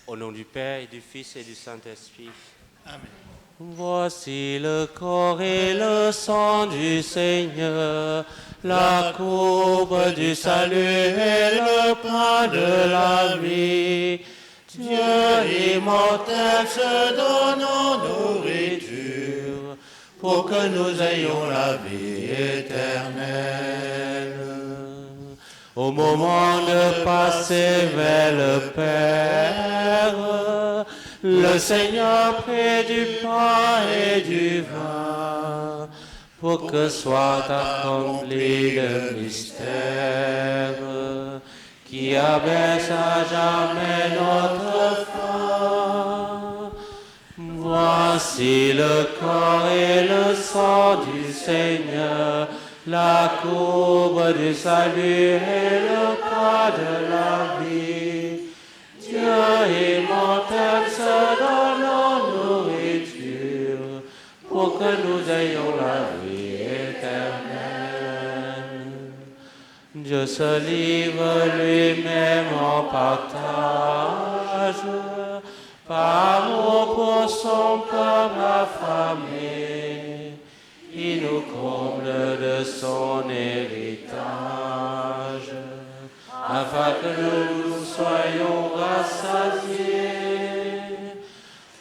Au nom du Père et du Fils et du Saint-Esprit. Amen. Voici le corps et le sang du Seigneur, la coupe du salut et le pain de la vie. Dieu immortel se donne en nourriture pour que nous ayons la vie éternelle. Au moment de passer vers le Père, le Seigneur prit du pain et du vin pour que soit accompli le mystère qui abaisse à jamais notre foi. Voici le corps et le sang du Seigneur, la coupe du salut et le pain de la vie. Dieu immortel se donne en nourriture pour que nous ayons la vie éternelle. Dieu se livre lui-même en partage, par amour pour son peuple affamé. Il nous comble de son héritage, afin que nous soyons rassasiés.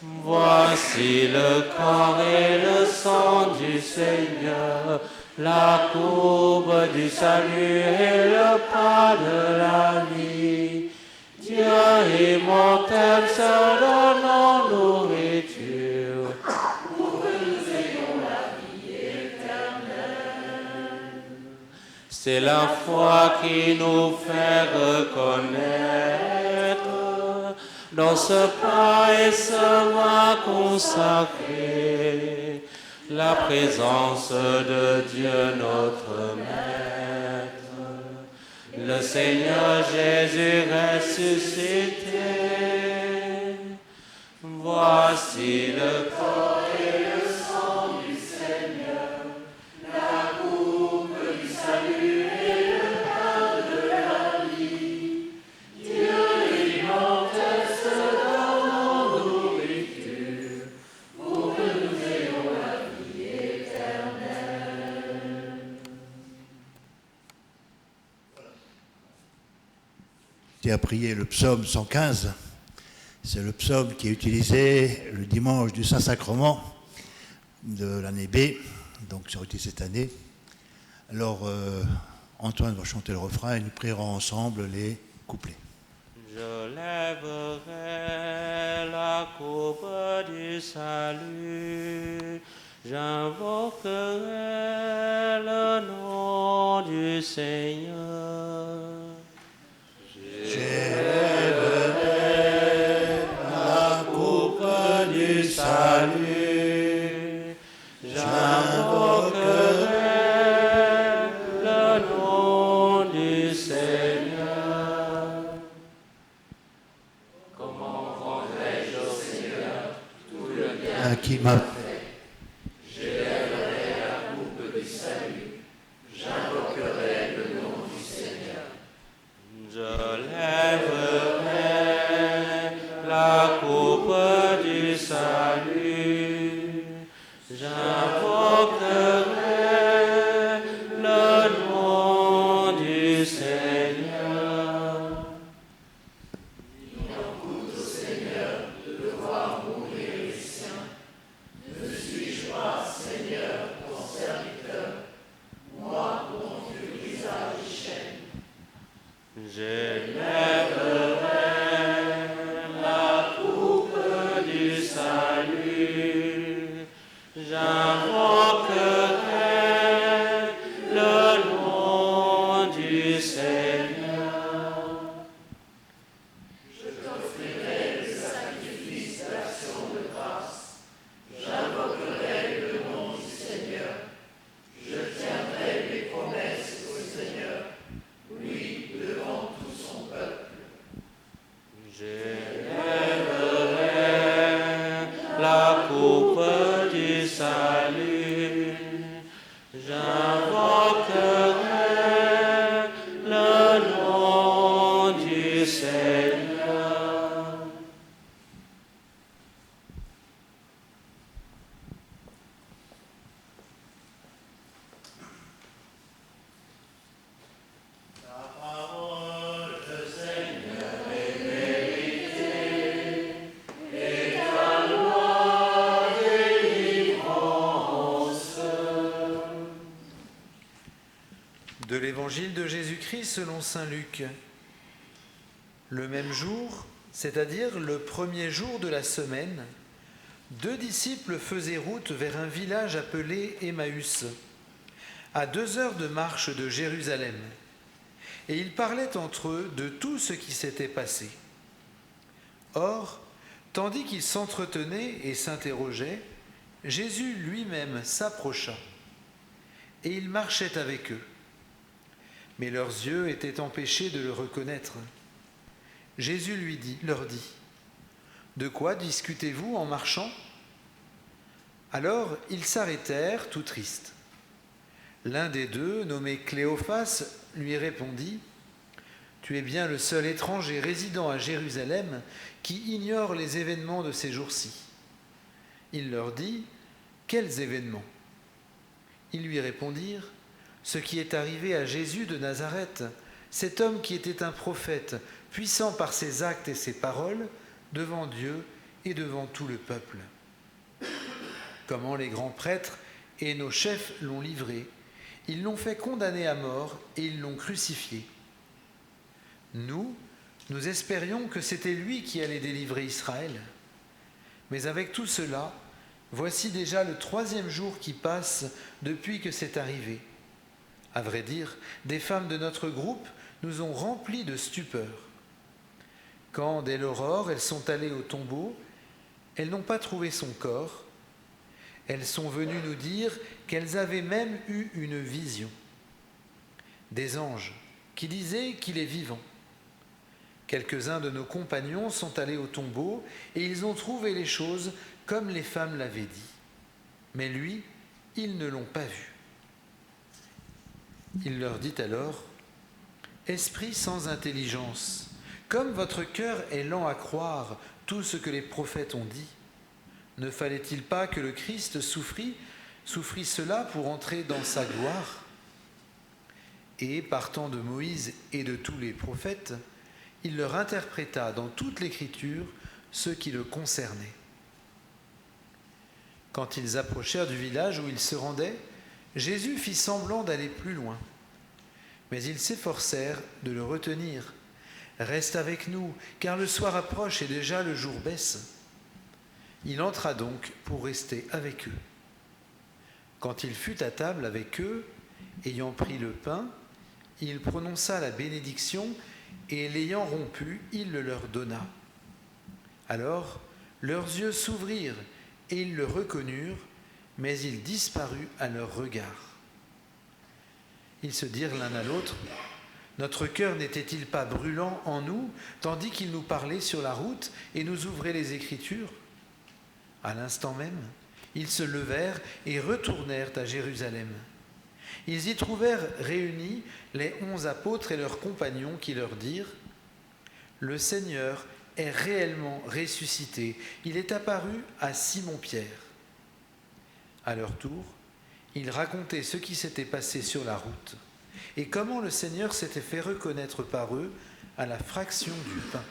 Voici le corps et le sang du Seigneur, la coupe du salut et le pain de la vie. Dieu immortel se donne en nourriture pour que nous ayons la vie éternelle. C'est la foi qui nous fait reconnaître dans ce pain et ce vin consacré la présence de Dieu notre Maître, le Seigneur Jésus ressuscité. Voici le corps et le sang du Seigneur, la coupe du salut et le pain de la vie. Dieu immortel se donne en nourriture pour que nous ayons la vie éternelle. Tu as prié le psaume 115. C'est le psaume qui est utilisé le dimanche du Saint-Sacrement de l'année B, donc c'est utilisé cette année. Alors, Antoine va chanter le refrain et nous prierons ensemble les couplets. Je lèverai la coupe du salut, j'invoquerai le nom du Seigneur. J'élèverai la coupe du salut, j'invoquerai le nom du Seigneur. Comment rendrai-je au Seigneur tout le bien Qui m'a fait? J'élèverai la coupe du salut, j'invoquerai le nom du Seigneur. Je lèverai la coupe du salut, j'invoquerai le nom du Seigneur. Il en coûte au Seigneur de devoir mourir les siens. Ne suis-je pas, Seigneur, ton serviteur, moi, ton Dieu visage chaîne. J'élèverai la coupe du salut, j'invoquerai le nom du Seigneur. Je t'offrirai le sacrifice d'action de grâce, j'invoquerai le nom du Seigneur. Je tiendrai mes promesses au Seigneur, lui devant tout son peuple. Évangile de Jésus-Christ selon saint Luc. Le même jour, c'est-à-dire le premier jour de la semaine, 2 disciples faisaient route vers un village appelé Emmaüs, à 2 heures de marche de Jérusalem, et ils parlaient entre eux de tout ce qui s'était passé. Or, tandis qu'ils s'entretenaient et s'interrogeaient, Jésus lui-même s'approcha, et il marchait avec eux. Mais leurs yeux étaient empêchés de le reconnaître. Jésus leur dit, « De quoi discutez-vous en marchant ?» Alors ils s'arrêtèrent, tout tristes. L'un des deux, nommé Cléophas, lui répondit, « Tu es bien le seul étranger résidant à Jérusalem qui ignore les événements de ces jours-ci. » Il leur dit, « Quels événements ?» Ils lui répondirent, « Ce qui est arrivé à Jésus de Nazareth, cet homme qui était un prophète, puissant par ses actes et ses paroles, devant Dieu et devant tout le peuple. Comment les grands prêtres et nos chefs l'ont livré, ils l'ont fait condamner à mort et ils l'ont crucifié. Nous espérions que c'était lui qui allait délivrer Israël. Mais avec tout cela, voici déjà le 3e jour qui passe depuis que c'est arrivé. À vrai dire, des femmes de notre groupe nous ont remplis de stupeur. Quand, dès l'aurore, elles sont allées au tombeau, elles n'ont pas trouvé son corps. Elles sont venues nous dire qu'elles avaient même eu une vision. Des anges qui disaient qu'il est vivant. Quelques-uns de nos compagnons sont allés au tombeau et ils ont trouvé les choses comme les femmes l'avaient dit. Mais lui, ils ne l'ont pas vu. Il leur dit alors, « Esprit sans intelligence, comme votre cœur est lent à croire tout ce que les prophètes ont dit, ne fallait-il pas que le Christ souffrit cela pour entrer dans sa gloire ?» Et, partant de Moïse et de tous les prophètes, il leur interpréta dans toute l'Écriture ce qui le concernait. Quand ils approchèrent du village où ils se rendaient, Jésus fit semblant d'aller plus loin. Mais ils s'efforcèrent de le retenir. « Reste avec nous, car le soir approche et déjà le jour baisse. » Il entra donc pour rester avec eux. Quand il fut à table avec eux, ayant pris le pain, il prononça la bénédiction et l'ayant rompu, il le leur donna. Alors leurs yeux s'ouvrirent et ils le reconnurent, mais il disparut à leur regard. Ils se dirent l'un à l'autre, « Notre cœur n'était-il pas brûlant en nous, tandis qu'il nous parlait sur la route et nous ouvrait les Écritures ?» À l'instant même, ils se levèrent et retournèrent à Jérusalem. Ils y trouvèrent réunis les 11 apôtres et leurs compagnons qui leur dirent, « Le Seigneur est réellement ressuscité. Il est apparu à Simon-Pierre. » À leur tour, ils racontaient ce qui s'était passé sur la route et comment le Seigneur s'était fait reconnaître par eux à la fraction du pain.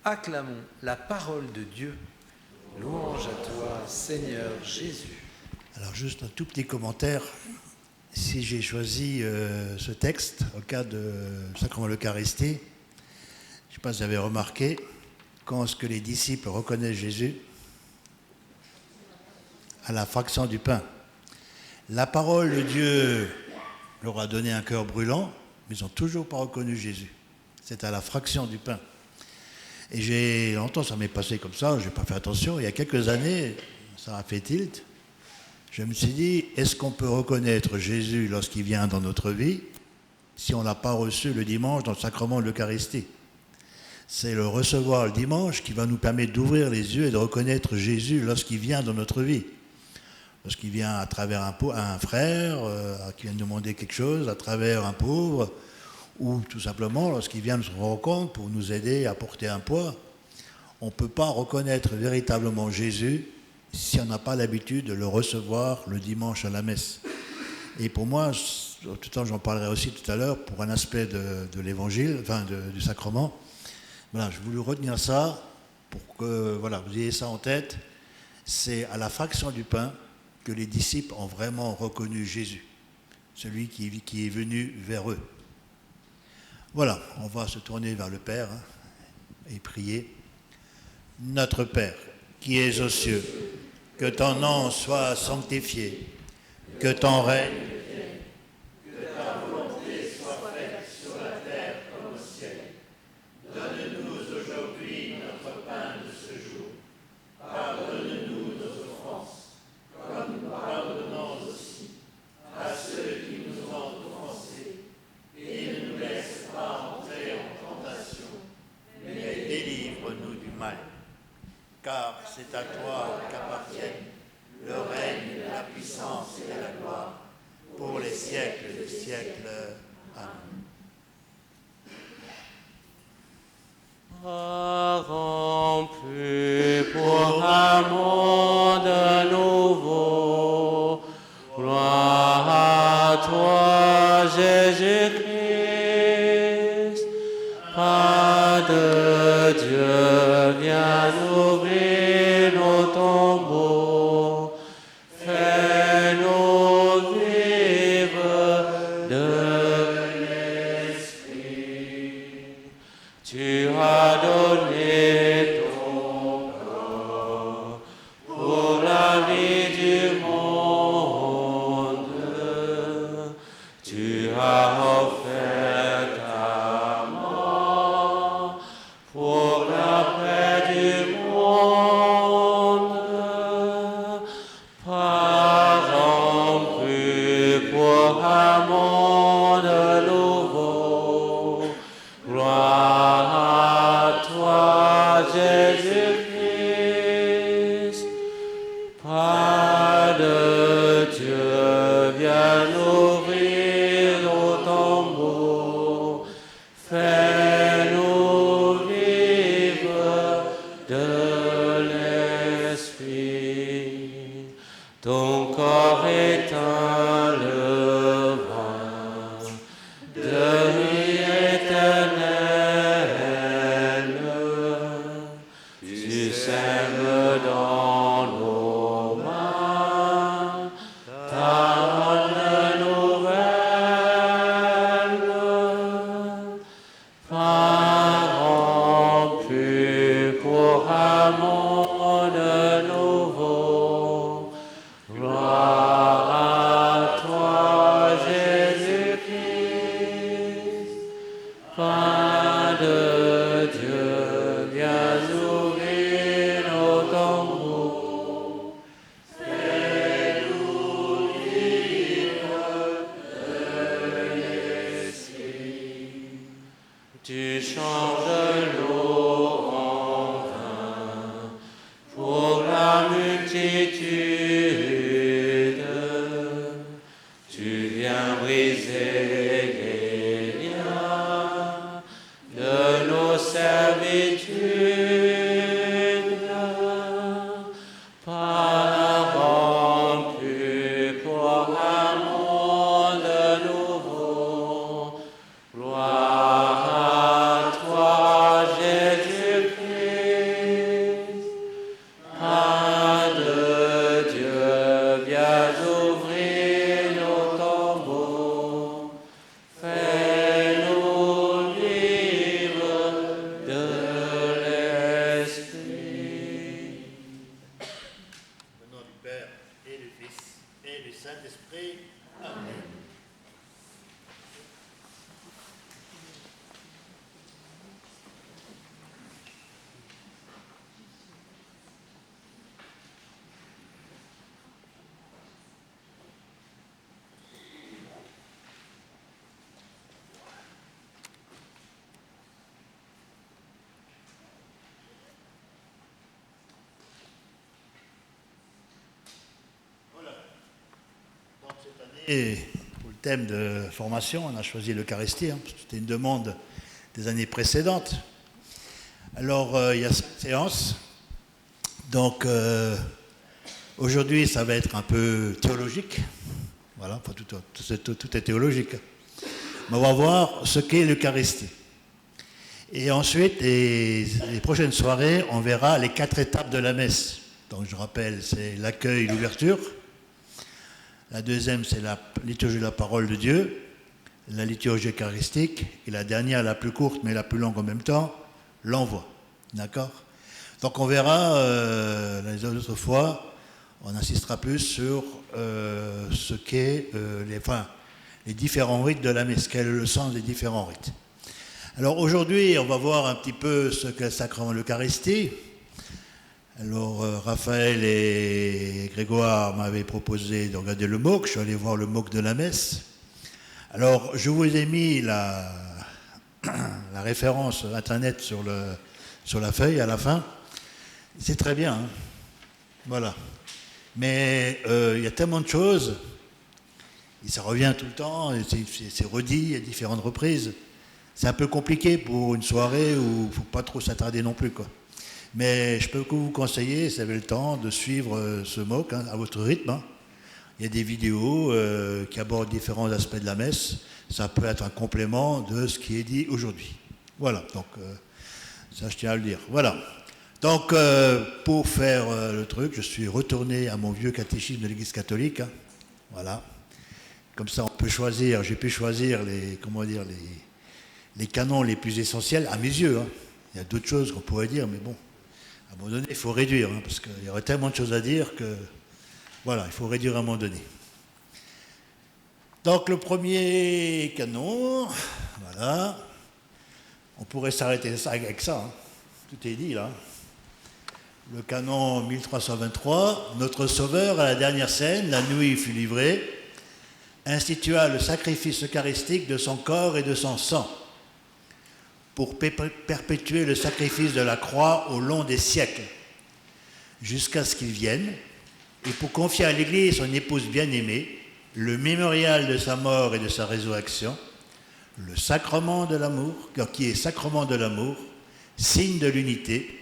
Acclamons la parole de Dieu. Louange à toi, Seigneur Jésus. Alors juste un tout petit commentaire. Si j'ai choisi ce texte au cas de sacrement de l'Eucharistie, je ne sais pas si vous avez remarqué, quand est-ce que les disciples reconnaissent Jésus? À la fraction du pain. La parole de Dieu leur a donné un cœur brûlant, mais ils n'ont toujours pas reconnu Jésus. C'est à la fraction du pain. Et j'ai longtemps, ça m'est passé comme ça, je n'ai pas fait attention. Il y a quelques années, ça a fait tilt. Je me suis dit, est-ce qu'on peut reconnaître Jésus lorsqu'il vient dans notre vie si on ne l'a pas reçu le dimanche dans le sacrement de l'Eucharistie? C'est le recevoir le dimanche qui va nous permettre d'ouvrir les yeux et de reconnaître Jésus lorsqu'il vient dans notre vie. Lorsqu'il vient à travers un frère qui vient nous demander quelque chose, à travers un pauvre, ou tout simplement lorsqu'il vient nous rendre compte pour nous aider à porter un poids. On ne peut pas reconnaître véritablement Jésus si on n'a pas l'habitude de le recevoir le dimanche à la messe. Et pour moi, tout le temps j'en parlerai aussi tout à l'heure, pour un aspect de l'évangile, enfin du sacrement, voilà, je voulais retenir ça pour que voilà, vous ayez ça en tête. C'est à la fraction du pain que les disciples ont vraiment reconnu Jésus. celui qui est venu vers eux. Voilà, on va se tourner vers le Père et prier. Notre Père, qui es aux cieux, que ton nom soit sanctifié, que ton règne vienne, que ta volonté soit faite sur la terre comme au ciel. Donne-nous aujourd'hui notre pain de ce jour. Pardonne-nous nos offenses, comme nous pardonnons aussi à ceux qui nous ont offensés. Et ne nous laisse pas entrer en tentation, mais délivre-nous du mal. Car c'est à toi qu'appartiennent le règne, la puissance et la gloire, pour les siècles des siècles. Amen. Remplis pour un monde nouveau, gloire à toi, Jésus-Christ, Pas de Dieu, viens ouvrir nos tombeaux, fais-nous vivre de l'Esprit. Tu as donné ton corps pour la vie du monde. Tu as offert ta mort pour la paix du monde. Parents plus pour un monde nouveau. Gloire à toi, Jésus-Christ. Pas de Dieu, viens ouvrir nos tombeaux. Fais-nous vivre de l'Esprit. Ton corps éteint le vin de vie éternelle. Tu sèmes dans nos mains ta bonne nouvelle. Parents plus pour un monde nouveau. Gloire à toi, Jésus-Christ. Pain de Dieu, viens ouvrir nos tombeaux. Fais-nous vivre de l'Esprit. Tu changes l'eau en vin pour la multitude. Tu viens briser les liens de nos servitudes. Parents plus pour un monde nouveau. Gloire à toi, Jésus-Christ. Pain de Dieu, viens ouvrir nos tombeaux. Fais-nous vivre de l'Esprit. Au nom du Père et du Fils et du Saint-Esprit. Amen. Et pour le thème de formation, on a choisi l'Eucharistie, parce que c'était une demande des années précédentes. Alors, il y a 5 séances. Donc, aujourd'hui, ça va être un peu théologique. Voilà, enfin, tout est théologique. Mais on va voir ce qu'est l'Eucharistie. Et ensuite, les prochaines soirées, on verra les 4 étapes de la messe. Donc, je rappelle, c'est l'accueil, l'ouverture, La deuxième, c'est la liturgie de la parole de Dieu, la liturgie eucharistique, et la dernière, la plus courte mais la plus longue en même temps, l'envoi. D'accord? Donc on verra les autres fois, on insistera plus sur ce qu'est les différents rites de la messe, quel est le sens des différents rites. Alors aujourd'hui, on va voir un petit peu ce qu'est le sacrement de l'Eucharistie. Alors Raphaël et Grégoire m'avaient proposé de regarder le MOOC, je suis allé voir le MOOC de la messe. Alors je vous ai mis la référence internet sur la feuille à la fin. C'est très bien, hein. Voilà. Mais il y a tellement de choses, et ça revient tout le temps, et c'est redit à différentes reprises. C'est un peu compliqué pour une soirée où il ne faut pas trop s'attarder non plus, quoi. Mais je peux que vous conseiller, si vous avez le temps, de suivre ce MOOC à votre rythme, hein. Il y a des vidéos qui abordent différents aspects de la messe. Ça peut être un complément de ce qui est dit aujourd'hui. Voilà, donc ça je tiens à le dire. Voilà. Donc pour faire le truc, je suis retourné à mon vieux catéchisme de l'Église catholique. Hein. Voilà. Comme ça, on peut choisir, j'ai pu choisir les canons les plus essentiels, à mes yeux. Hein. Il y a d'autres choses qu'on pourrait dire, mais bon, à un moment donné, il faut réduire, hein, parce qu'il y aurait tellement de choses à dire que, voilà, il faut réduire à un moment donné. Donc le premier canon, voilà, on pourrait s'arrêter avec ça, hein. Tout est dit là. Le canon 1323, notre Sauveur à la dernière scène, la nuit il fut livré, institua le sacrifice eucharistique de son corps et de son sang, pour perpétuer le sacrifice de la croix au long des siècles, jusqu'à ce qu'il vienne, et pour confier à l'Église, son épouse bien-aimée, le mémorial de sa mort et de sa résurrection, le sacrement de l'amour, qui est sacrement de l'amour, signe de l'unité,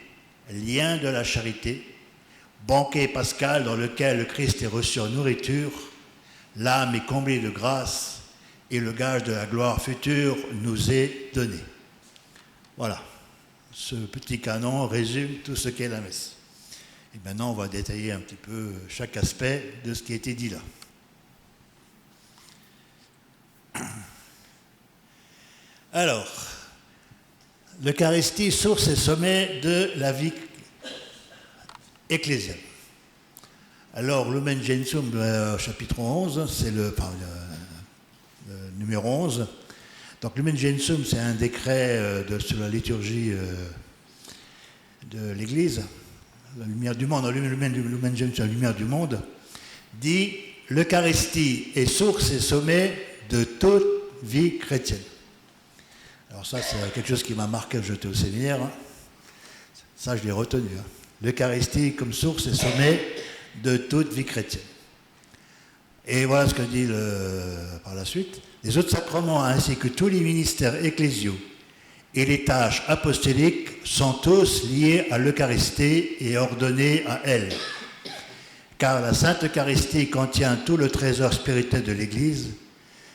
lien de la charité, banquet pascal dans lequel le Christ est reçu en nourriture, l'âme est comblée de grâce et le gage de la gloire future nous est donné. Voilà, ce petit canon résume tout ce qu'est la messe. Et maintenant, on va détailler un petit peu chaque aspect de ce qui a été dit là. Alors, l'Eucharistie, source et sommet de la vie ecclésiale. Alors, Lumen Gentium, chapitre 11, c'est le numéro 11. Donc, Lumen Gentium, c'est un décret sur la liturgie de l'Église. La lumière du monde, Lumen Gentium, la lumière du monde, dit « L'Eucharistie est source et sommet de toute vie chrétienne ». Alors ça, c'est quelque chose qui m'a marqué quand j'étais au séminaire. Hein. Ça, je l'ai retenu. Hein. L'Eucharistie comme source et sommet de toute vie chrétienne. Et voilà ce que dit par la suite. Les autres sacrements ainsi que tous les ministères ecclésiaux et les tâches apostoliques sont tous liés à l'Eucharistie et ordonnés à elle. Car la Sainte Eucharistie contient tout le trésor spirituel de l'Église,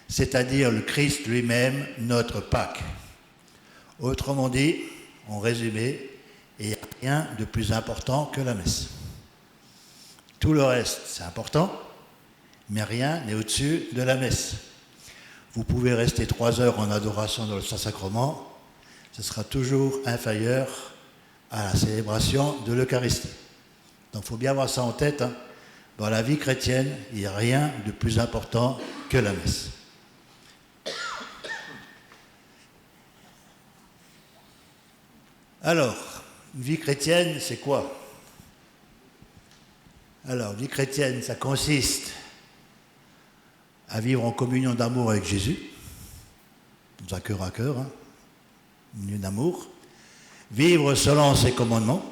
c'est-à-dire le Christ lui-même, notre Pâque. Autrement dit, en résumé, il n'y a rien de plus important que la messe. Tout le reste, c'est important, mais rien n'est au-dessus de la messe. Vous pouvez rester 3 heures en adoration dans le Saint-Sacrement, ce sera toujours inférieur à la célébration de l'Eucharistie. Donc il faut bien avoir ça en tête. Hein. Dans la vie chrétienne, il n'y a rien de plus important que la messe. Alors, une vie chrétienne, c'est quoi? Alors, vie chrétienne, ça consiste à vivre en communion d'amour avec Jésus, dans un cœur à cœur, hein, une union d'amour, vivre selon ses commandements.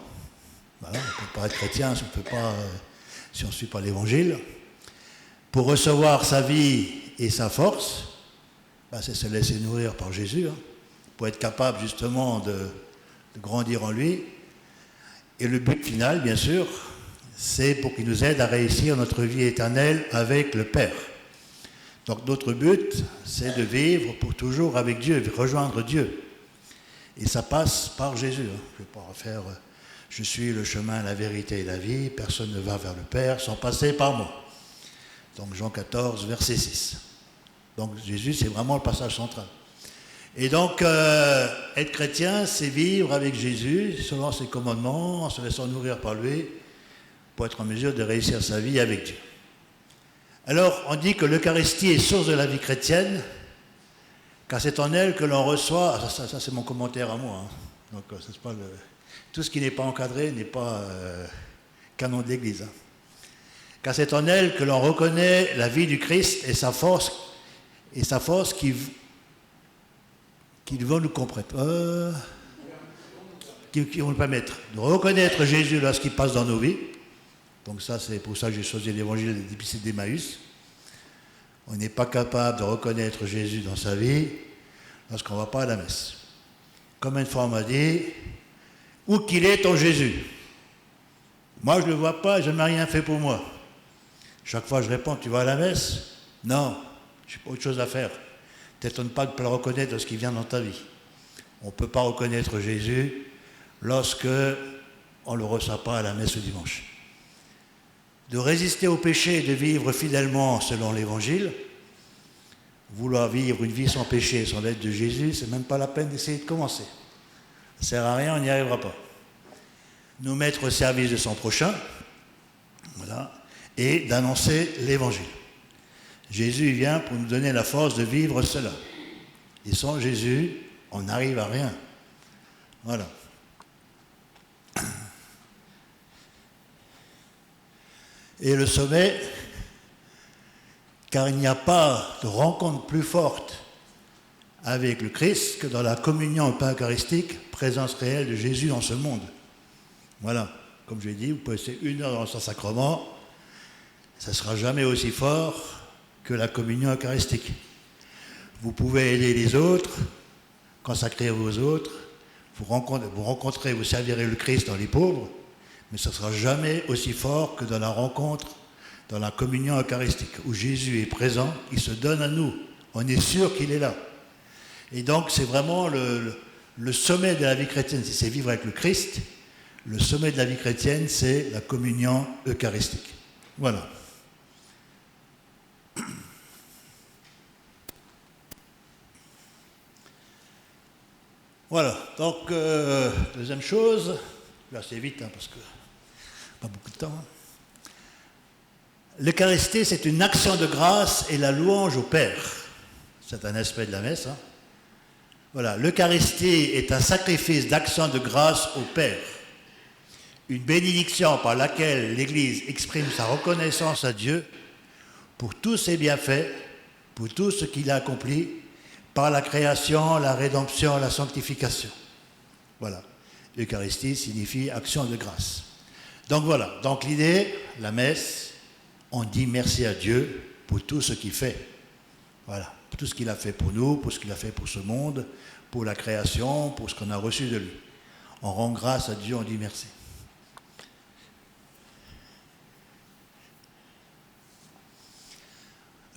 Voilà, on ne peut pas être chrétien si on ne suit pas l'Évangile. Pour recevoir sa vie et sa force, c'est se laisser nourrir par Jésus, hein, pour être capable justement de grandir en lui. Et le but final, bien sûr, c'est pour qu'il nous aide à réussir notre vie éternelle avec le Père. Donc notre but, c'est de vivre pour toujours avec Dieu, de rejoindre Dieu. Et ça passe par Jésus. Hein. Je ne vais pas refaire « Je suis le chemin, la vérité et la vie, personne ne va vers le Père sans passer par moi ». Donc Jean 14, verset 6. Donc Jésus, c'est vraiment le passage central. Et donc, être chrétien, c'est vivre avec Jésus, selon ses commandements, en se laissant nourrir par lui, pour être en mesure de réussir sa vie avec Dieu. Alors, on dit que l'Eucharistie est source de la vie chrétienne, car c'est en elle que l'on reçoit, ça c'est mon commentaire à moi, hein. Donc c'est pas tout ce qui n'est pas encadré n'est pas canon de l'Église, hein. Car c'est en elle que l'on reconnaît la vie du Christ et sa force qui vont nous comprendre, qui vont nous permettre de reconnaître Jésus lorsqu'il passe dans nos vies. Donc ça, c'est pour ça que j'ai choisi l'évangile des disciples d'Emmaüs. On n'est pas capable de reconnaître Jésus dans sa vie lorsqu'on ne va pas à la messe. Comme une fois on m'a dit, où qu'il est ton Jésus? Moi, je ne le vois pas, je n'ai rien fait pour moi. Chaque fois, je réponds, tu vas à la messe? Non, j'ai pas autre chose à faire. T'étonne pas de ne pas le reconnaître de ce qui vient dans ta vie. On ne peut pas reconnaître Jésus lorsque on ne le reçoit pas à la messe le dimanche. De résister au péché et de vivre fidèlement selon l'Évangile, vouloir vivre une vie sans péché, sans l'aide de Jésus, c'est même pas la peine d'essayer de commencer. Ça ne sert à rien, on n'y arrivera pas. Nous mettre au service de son prochain, voilà, et d'annoncer l'Évangile. Jésus vient pour nous donner la force de vivre cela. Et sans Jésus, on n'arrive à rien. Voilà. Et le sommet, car il n'y a pas de rencontre plus forte avec le Christ que dans la communion eucharistique, présence réelle de Jésus dans ce monde. Voilà, comme je l'ai dit, vous pouvez rester 1 heure dans le Saint-Sacrement, ça ne sera jamais aussi fort que la communion eucharistique. Vous pouvez aider les autres, consacrer aux autres, vous rencontrez, vous servirez le Christ dans les pauvres, mais ce ne sera jamais aussi fort que dans la rencontre, dans la communion eucharistique, où Jésus est présent, il se donne à nous, on est sûr qu'il est là. Et donc c'est vraiment le sommet de la vie chrétienne, si c'est vivre avec le Christ, le sommet de la vie chrétienne, c'est la communion eucharistique. Voilà. Voilà, donc deuxième chose, là c'est vite hein, parce que pas beaucoup de temps. Hein. L'Eucharistie, c'est une action de grâce et la louange au Père. C'est un aspect de la messe. Hein. Voilà, l'Eucharistie est un sacrifice d'action de grâce au Père. Une bénédiction par laquelle l'Église exprime sa reconnaissance à Dieu pour tous ses bienfaits, pour tout ce qu'il a accompli, par la création, la rédemption, la sanctification. Voilà. L'Eucharistie signifie action de grâce. Donc voilà. Donc l'idée, la messe, on dit merci à Dieu pour tout ce qu'il fait. Voilà. Pour tout ce qu'il a fait pour nous, pour ce qu'il a fait pour ce monde, pour la création, pour ce qu'on a reçu de lui. On rend grâce à Dieu, on dit merci.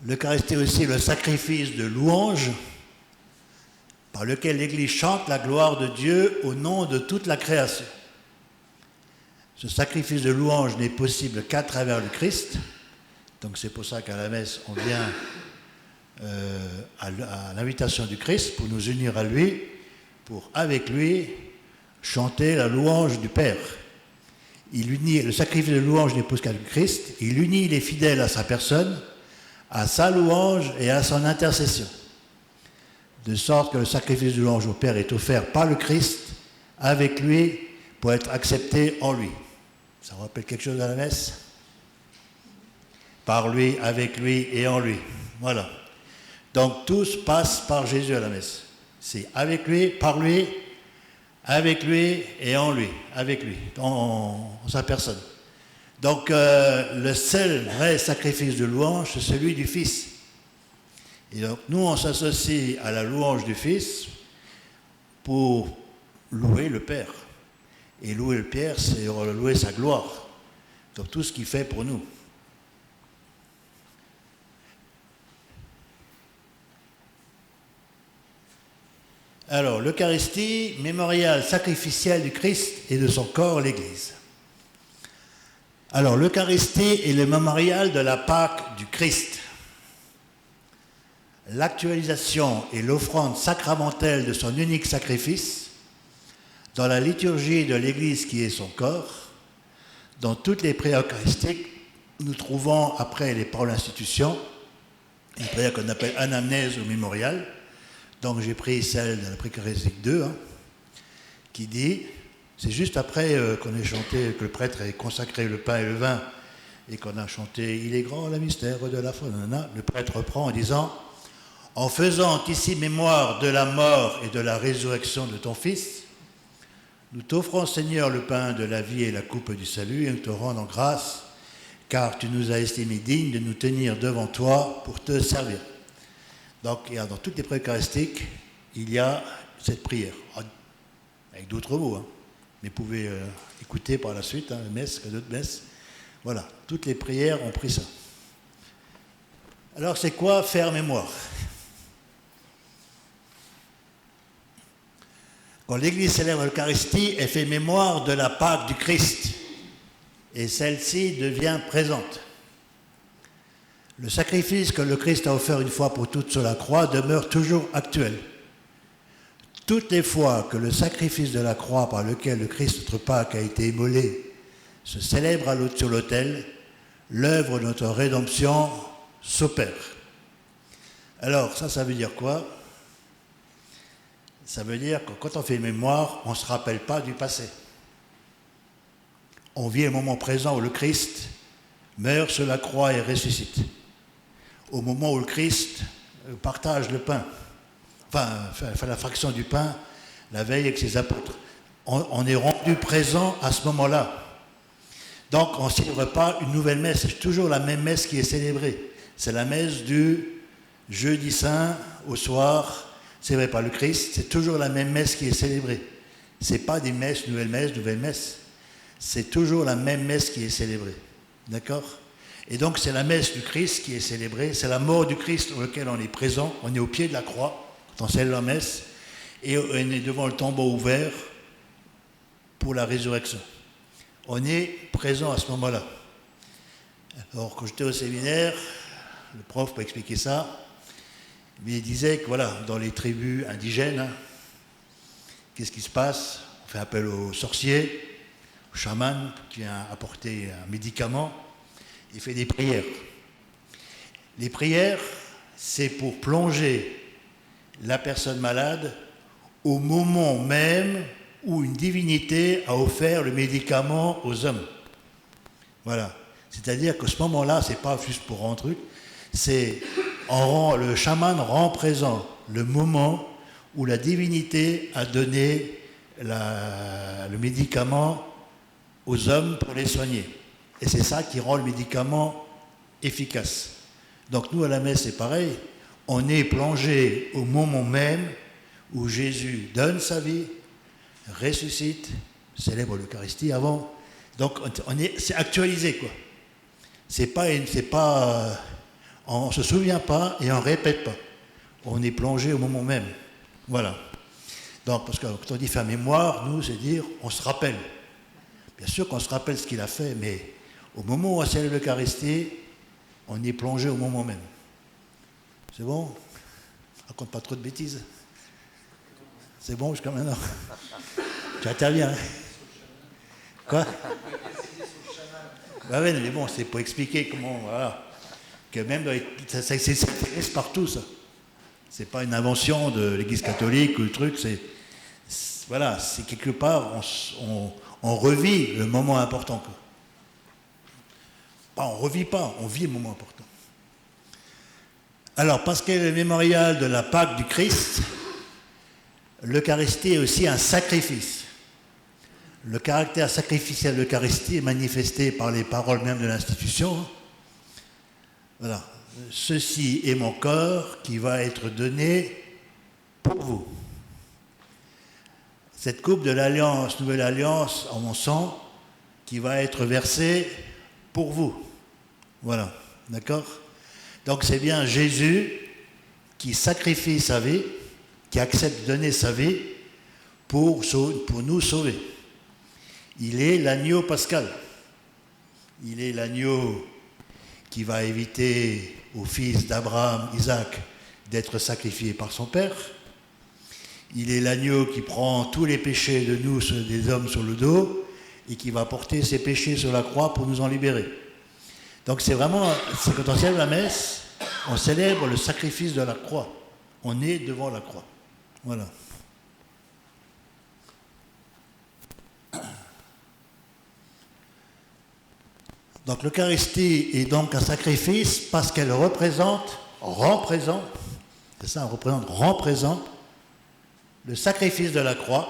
L'Eucharistie est aussi le sacrifice de louange par lequel l'Église chante la gloire de Dieu au nom de toute la création. Ce sacrifice de louange n'est possible qu'à travers le Christ. Donc c'est pour ça qu'à la messe, on vient à l'invitation du Christ pour nous unir à lui, pour avec lui chanter la louange du Père. Le sacrifice de louange n'est possible qu'à le Christ. Il unit les fidèles à sa personne, à sa louange et à son intercession. De sorte que le sacrifice de louange au Père est offert par le Christ, avec lui, pour être accepté en lui. Ça vous rappelle quelque chose à la messe? Par lui, avec lui et en lui. Voilà. Donc tout se passe par Jésus à la messe. C'est avec lui, par lui, avec lui et en lui. Avec lui, en sa personne. Donc le seul vrai sacrifice de louange, c'est celui du Fils. Et donc nous, on s'associe à la louange du Fils pour louer le Père. Et louer le Père, c'est louer sa gloire. Donc tout ce qu'il fait pour nous. Alors, l'Eucharistie, mémorial sacrificiel du Christ et de son corps, l'Église. Alors, l'Eucharistie est le mémorial de la Pâque du Christ. L'actualisation et l'offrande sacramentelle de son unique sacrifice dans la liturgie de l'Église qui est son corps, dans toutes les prières eucharistiques, nous trouvons, après les paroles d'institution, une prière qu'on appelle anamnèse ou mémorial. Donc j'ai pris celle de la prière eucharistique 2, qui dit, c'est juste après qu'on ait chanté, que le prêtre ait consacré le pain et le vin, et qu'on a chanté « Il est grand le mystère de la foi », le prêtre reprend en disant « En faisant ici mémoire de la mort et de la résurrection de ton Fils, nous t'offrons, Seigneur, le pain de la vie et la coupe du salut, et nous te rendons grâce, car tu nous as estimés dignes de nous tenir devant toi pour te servir. » Donc, dans toutes les prières eucharistiques, il y a cette prière, avec d'autres mots, mais vous pouvez écouter par la suite, les messes, d'autres messes. Voilà, toutes les prières ont pris ça. Alors, c'est quoi faire mémoire? Quand l'Église célèbre l'Eucharistie, elle fait mémoire de la Pâque du Christ. Et celle-ci devient présente. Le sacrifice que le Christ a offert une fois pour toutes sur la croix demeure toujours actuel. Toutes les fois que le sacrifice de la croix par lequel le Christ, notre Pâque, a été immolé, se célèbre sur l'autel, l'œuvre de notre rédemption s'opère. Alors, ça veut dire quoi? Ça veut dire que quand on fait mémoire, on ne se rappelle pas du passé. On vit le moment présent où le Christ meurt sur la croix et ressuscite. Au moment où le Christ partage le pain, fait la fraction du pain la veille avec ses apôtres. On est rendu présent à ce moment-là. Donc on ne célèbre pas une nouvelle messe, c'est toujours la même messe qui est célébrée. C'est la messe du jeudi saint au soir, c'est vrai par le Christ, c'est toujours la même messe qui est célébrée. Ce n'est pas des messes, nouvelle messe. C'est toujours la même messe qui est célébrée. D'accord? Et donc c'est la messe du Christ qui est célébrée, c'est la mort du Christ auquel on est présent, on est au pied de la croix, quand on célèbre la messe, et on est devant le tombeau ouvert pour la résurrection. On est présent à ce moment-là. Alors quand j'étais au séminaire, le prof m'a expliqué ça, mais il disait que voilà, dans les tribus indigènes, qu'est-ce qui se passe? On fait appel aux sorciers, au chaman qui vient apporter un médicament, il fait des prières. Les prières, c'est pour plonger la personne malade au moment même où une divinité a offert le médicament aux hommes. Voilà. C'est-à-dire que ce moment-là, c'est pas juste pour un truc, c'est le chaman rend présent le moment où la divinité a donné le médicament aux hommes pour les soigner. Et c'est ça qui rend le médicament efficace. Donc nous, à la messe, c'est pareil. On est plongé au moment même où Jésus donne sa vie, ressuscite, célèbre l'Eucharistie avant. Donc c'est actualisé, quoi. On ne se souvient pas et on ne répète pas. On est plongé au moment même. Voilà. Donc, parce que quand on dit faire mémoire, nous, c'est dire, on se rappelle. Bien sûr qu'on se rappelle ce qu'il a fait, mais au moment où on célèbre l'Eucharistie, on est plongé au moment même. C'est bon? Je raconte pas trop de bêtises. C'est bon jusqu'à maintenant? Tu interviens, hein? Quoi? Bah ouais, mais bon, c'est pour expliquer comment, voilà, que même ça s'intéresse partout, ça. C'est pas une invention de l'Église catholique ou le truc, voilà, c'est quelque part, on revit le moment important, quoi. On ne revit pas, on vit le moment important. Alors, parce qu'elle est le mémorial de la Pâque du Christ, l'Eucharistie est aussi un sacrifice. Le caractère sacrificiel de l'Eucharistie est manifesté par les paroles même de l'institution. Voilà. Ceci est mon corps qui va être donné pour vous. Cette coupe de l'Alliance, nouvelle Alliance, en mon sang, qui va être versée pour vous. Voilà. D'accord? Donc c'est bien Jésus qui sacrifie sa vie, qui accepte de donner sa vie pour nous sauver. Il est l'agneau pascal. Il est l'agneau qui va éviter au fils d'Abraham, Isaac, d'être sacrifié par son père. Il est l'agneau qui prend tous les péchés de nous, des hommes, sur le dos, et qui va porter ses péchés sur la croix pour nous en libérer. Donc c'est quand on célèbre la messe, on célèbre le sacrifice de la croix. On est devant la croix. Voilà. Donc l'Eucharistie est donc un sacrifice parce qu'elle représente le sacrifice de la croix,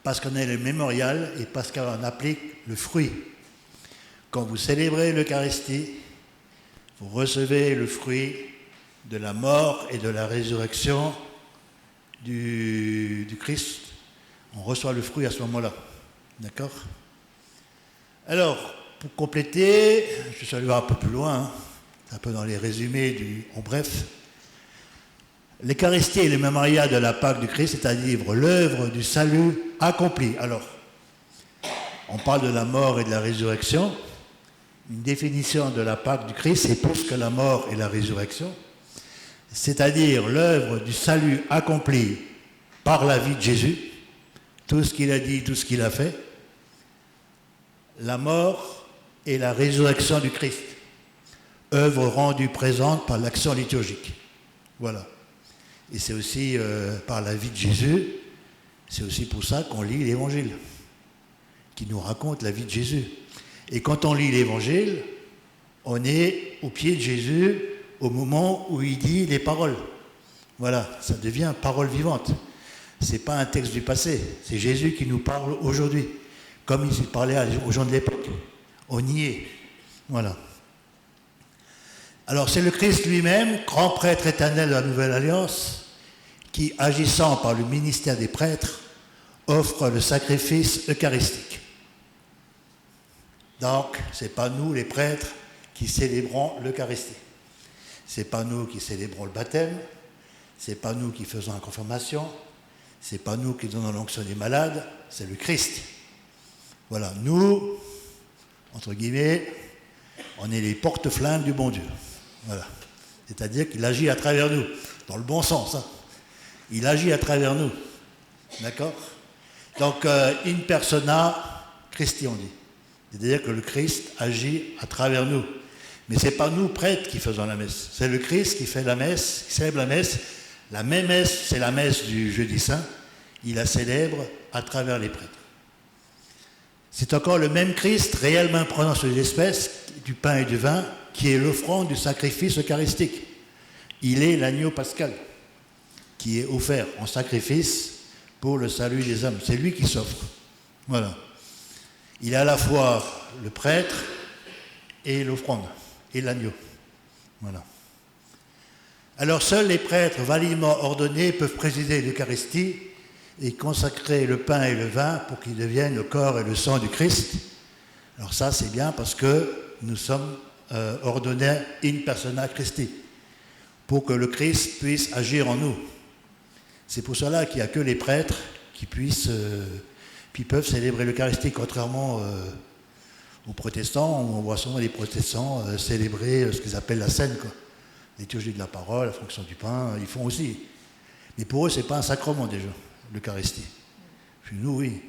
parce qu'on est le mémorial et parce qu'on applique le fruit. Quand vous célébrez l'Eucharistie, vous recevez le fruit de la mort et de la résurrection du Christ. On reçoit le fruit à ce moment-là. D'accord ? Alors, pour compléter, je suis allé un peu plus loin, un peu dans les résumés en bref. L'Eucharistie est le mémorial de la Pâque du Christ, c'est-à-dire l'œuvre du salut accompli. Alors, on parle de la mort et de la résurrection. Une définition de la Pâque du Christ, c'est plus que la mort et la résurrection, c'est-à-dire l'œuvre du salut accompli par la vie de Jésus, tout ce qu'il a dit, tout ce qu'il a fait, la mort et la résurrection du Christ, œuvre rendue présente par l'action liturgique. Voilà. Et c'est aussi par la vie de Jésus, c'est aussi pour ça qu'on lit l'Évangile, qui nous raconte la vie de Jésus. Et quand on lit l'Évangile, on est au pied de Jésus au moment où il dit les paroles. Voilà, ça devient parole vivante. Ce n'est pas un texte du passé, c'est Jésus qui nous parle aujourd'hui, comme il parlait aux gens de l'époque. On y est. Voilà. Alors c'est le Christ lui-même, grand prêtre éternel de la Nouvelle Alliance, qui, agissant par le ministère des prêtres, offre le sacrifice eucharistique. Donc, ce n'est pas nous, les prêtres, qui célébrons l'Eucharistie. Ce n'est pas nous qui célébrons le baptême, ce n'est pas nous qui faisons la confirmation, ce n'est pas nous qui donnons l'onction des malades, c'est le Christ. Voilà, nous, entre guillemets, on est les porte-flingues du bon Dieu. Voilà. C'est-à-dire qu'il agit à travers nous, dans le bon sens. Hein. Il agit à travers nous. D'accord ? Donc, in persona Christi, on dit. C'est-à-dire que le Christ agit à travers nous. Mais ce n'est pas nous, prêtres, qui faisons la messe. C'est le Christ qui fait la messe, qui célèbre la messe. La même messe, c'est la messe du Jeudi Saint. Il la célèbre à travers les prêtres. C'est encore le même Christ, réellement prenant sur les espèces du pain et du vin, qui est l'offrande du sacrifice eucharistique. Il est l'agneau pascal, qui est offert en sacrifice pour le salut des hommes. C'est lui qui s'offre. Voilà. Il est à la fois le prêtre et l'offrande, et l'agneau. Voilà. Alors seuls les prêtres validement ordonnés peuvent présider l'Eucharistie et consacrer le pain et le vin pour qu'ils deviennent le corps et le sang du Christ. Alors ça, c'est bien parce que nous sommes ordonnés in persona Christi, pour que le Christ puisse agir en nous. C'est pour cela qu'il n'y a que les prêtres qui peuvent célébrer l'Eucharistie, contrairement aux protestants. On voit souvent les protestants célébrer ce qu'ils appellent la scène, quoi. Liturgie de la parole, la fonction du pain, ils font aussi. Mais pour eux, ce n'est pas un sacrement déjà, l'Eucharistie. Chez nous, oui.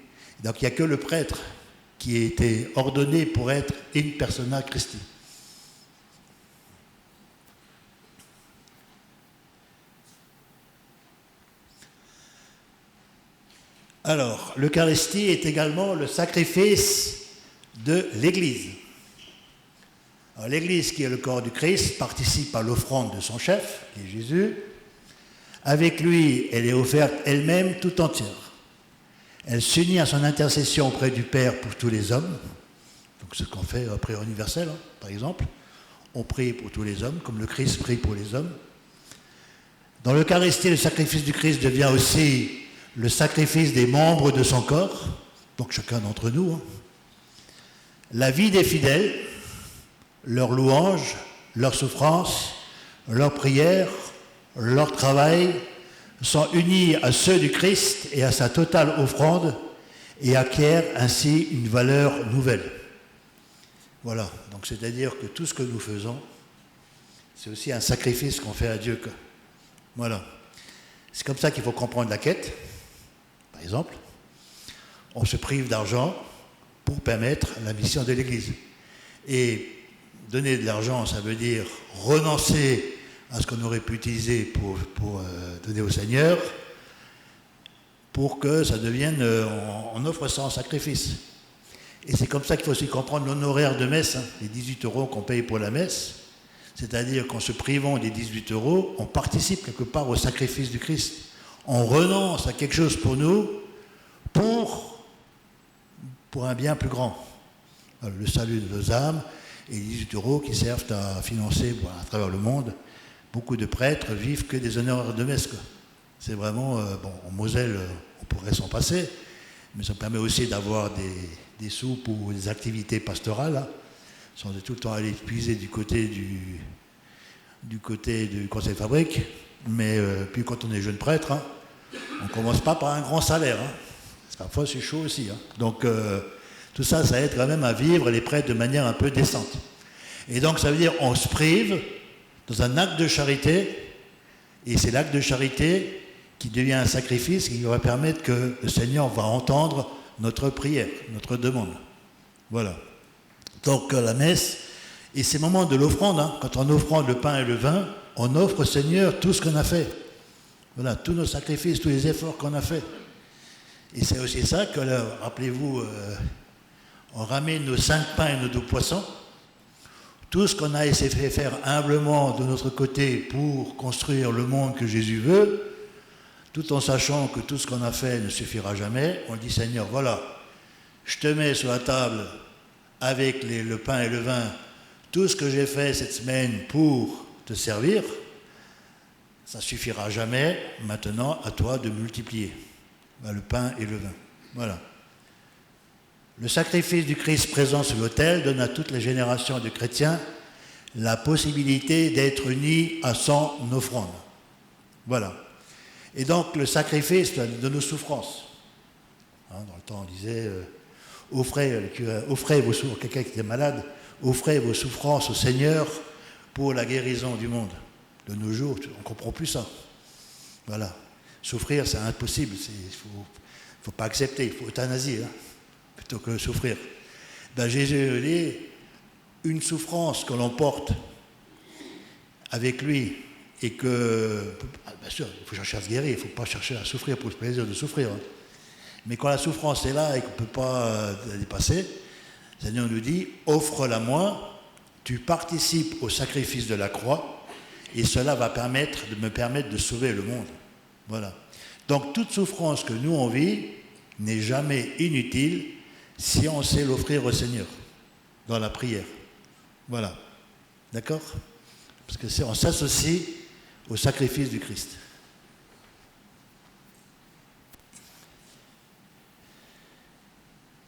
Donc il n'y a que le prêtre qui a été ordonné pour être in persona Christi. Alors, l'Eucharistie est également le sacrifice de l'Église. Alors, l'Église, qui est le corps du Christ, participe à l'offrande de son chef, qui est Jésus. Avec lui, elle est offerte elle-même tout entière. Elle s'unit à son intercession auprès du Père pour tous les hommes. Donc, ce qu'on fait à prière universelle, hein, par exemple. On prie pour tous les hommes, comme le Christ prie pour les hommes. Dans l'Eucharistie, le sacrifice du Christ devient aussi le sacrifice des membres de son corps, donc chacun d'entre nous. Hein. La vie des fidèles, leurs louanges, leurs souffrances, leurs prières, leur travail sont unis à ceux du Christ et à sa totale offrande et acquièrent ainsi une valeur nouvelle. Voilà, donc c'est-à-dire que tout ce que nous faisons, c'est aussi un sacrifice qu'on fait à Dieu. Voilà. C'est comme ça qu'il faut comprendre la quête. Par exemple, on se prive d'argent pour permettre la mission de l'Église. Et donner de l'argent, ça veut dire renoncer à ce qu'on aurait pu utiliser pour donner au Seigneur, pour que ça devienne, on offre ça en sacrifice. Et c'est comme ça qu'il faut aussi comprendre l'honoraire de messe, les 18 € qu'on paye pour la messe. C'est-à-dire qu'en se privant des 18 €, on participe quelque part au sacrifice du Christ. On renonce à quelque chose pour nous, pour un bien plus grand. Alors, le salut de nos âmes et les 18 € qui servent à financer à travers le monde. Beaucoup de prêtres vivent que des honoraires de messe. C'est vraiment, en Moselle, on pourrait s'en passer, mais ça permet aussi d'avoir des sous pour des activités pastorales, hein, sans tout le temps aller puiser du côté du conseil fabrique. Mais puis quand on est jeune prêtre, hein, on ne commence pas par un grand salaire. Hein. Parfois c'est chaud aussi. Hein. Donc tout ça, ça aide quand même à vivre les prêtres de manière un peu décente. Et donc ça veut dire on se prive dans un acte de charité, et c'est l'acte de charité qui devient un sacrifice qui va permettre que le Seigneur va entendre notre prière, notre demande. Voilà. Donc la messe, et ces moments de l'offrande, hein, quand on offrande le pain et le vin, on offre au Seigneur tout ce qu'on a fait. Voilà, tous nos sacrifices, tous les efforts qu'on a fait. Et c'est aussi ça que, rappelez-vous, on ramène nos 5 pains et nos 2 poissons. Tout ce qu'on a essayé de faire humblement de notre côté pour construire le monde que Jésus veut, tout en sachant que tout ce qu'on a fait ne suffira jamais, on dit Seigneur, voilà, je te mets sur la table avec le pain et le vin tout ce que j'ai fait cette semaine pour te servir, ça ne suffira jamais, maintenant à toi de multiplier le pain et le vin. Voilà. Le sacrifice du Christ présent sur l'autel donne à toutes les générations de chrétiens la possibilité d'être unis à son offrande. Voilà. Et donc le sacrifice de nos souffrances. Hein, dans le temps on disait, offrez vos souffrances, quelqu'un qui était malade, offrez vos souffrances au Seigneur pour la guérison du monde. De nos jours, on ne comprend plus ça. Voilà. Souffrir, c'est impossible. Il ne faut pas accepter, il faut euthanasier, hein, plutôt que souffrir. Ben, Jésus dit, une souffrance que l'on porte avec lui, et que, bien sûr, il faut chercher à se guérir, il ne faut pas chercher à souffrir pour le plaisir de souffrir. Hein. Mais quand la souffrance est là et qu'on ne peut pas la dépasser, le Seigneur nous dit, offre-la moi, tu participes au sacrifice de la croix, et cela va me permettre de sauver le monde. Voilà. Donc toute souffrance que nous on vit n'est jamais inutile si on sait l'offrir au Seigneur dans la prière. Voilà. D'accord ? Parce que on s'associe au sacrifice du Christ.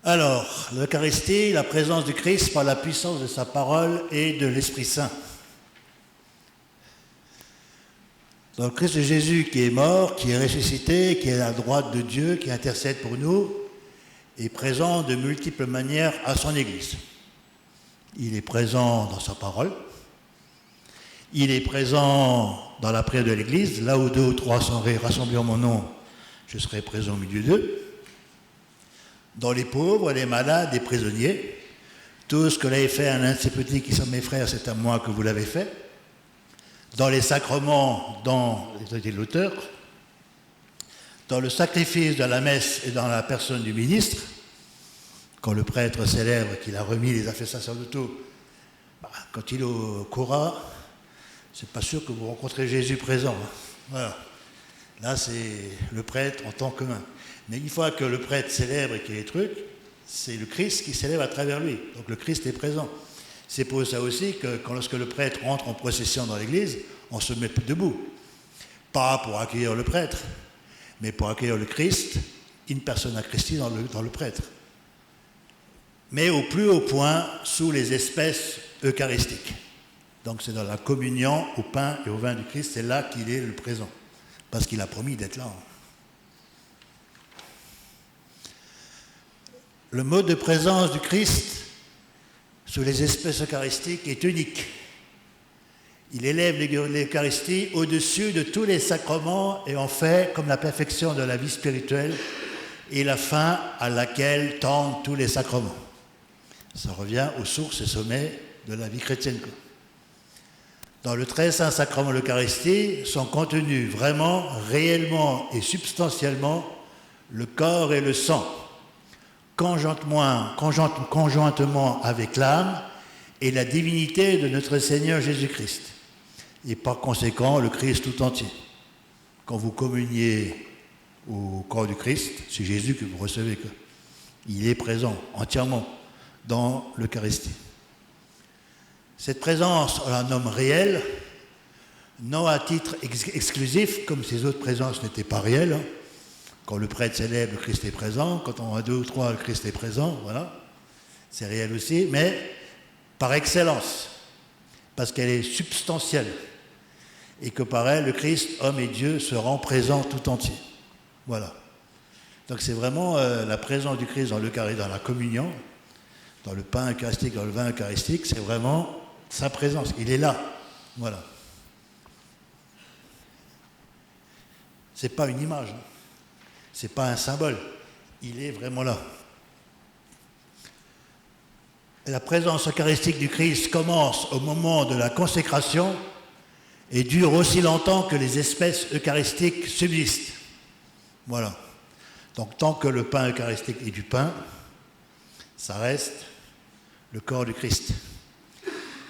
Alors, l'Eucharistie, la présence du Christ par la puissance de sa parole et de l'Esprit Saint. Donc, Christ Jésus qui est mort, qui est ressuscité, qui est à la droite de Dieu, qui intercède pour nous, est présent de multiples manières à son Église. Il est présent dans sa parole. Il est présent dans la prière de l'Église. Là où 2 ou 3 sont rassemblés en mon nom, je serai présent au milieu d'eux. Dans les pauvres, les malades, les prisonniers. Tout ce que l'avez fait à l'un de ces petits qui sont mes frères, c'est à moi que vous l'avez fait. Dans les sacrements, dans les autorités de l'auteur. Dans le sacrifice de la messe et dans la personne du ministre. Quand le prêtre célèbre qu'il a remis les affaires sacerdotaux, quand il est au Cora, c'est pas sûr que vous rencontrez Jésus présent. Hein. Voilà. Là, c'est le prêtre en tant qu'humain. Mais une fois que le prêtre célèbre et qu'il y a des trucs, c'est le Christ qui célèbre à travers lui. Donc le Christ est présent. C'est pour ça aussi que lorsque le prêtre entre en procession dans l'église, on se met debout. Pas pour accueillir le prêtre, mais pour accueillir le Christ, in persona Christi dans le prêtre. Mais au plus haut point, sous les espèces eucharistiques. Donc c'est dans la communion au pain et au vin du Christ, c'est là qu'il est le présent. Parce qu'il a promis d'être là. Le mode de présence du Christ sous les espèces eucharistiques est unique. Il élève l'Eucharistie au-dessus de tous les sacrements et en fait comme la perfection de la vie spirituelle et la fin à laquelle tendent tous les sacrements. Ça revient aux sources et sommets de la vie chrétienne. Dans le très saint sacrement de l'Eucharistie sont contenus vraiment, réellement et substantiellement le corps et le sang, conjointement avec l'âme et la divinité de notre Seigneur Jésus-Christ. Et par conséquent, le Christ tout entier. Quand vous communiez au corps du Christ, c'est Jésus que vous recevez. Il est présent entièrement dans l'Eucharistie. Cette présence, on la nomme réelle, non à titre exclusif, comme ces autres présences n'étaient pas réelles. Quand le prêtre célèbre, le Christ est présent. Quand on a 2 ou 3, le Christ est présent. Voilà. C'est réel aussi, mais par excellence, parce qu'elle est substantielle. Et que par elle, le Christ, homme et Dieu, se rend présent tout entier. Voilà. Donc c'est vraiment la présence du Christ dans l'Eucharistie, dans la communion, dans le pain eucharistique, dans le vin eucharistique, c'est vraiment sa présence. Il est là. Voilà. C'est pas une image. C'est pas un symbole. Il est vraiment là. Et la présence eucharistique du Christ commence au moment de la consécration et dure aussi longtemps que les espèces eucharistiques subsistent. Voilà. Donc tant que le pain eucharistique est du pain, ça reste le corps du Christ.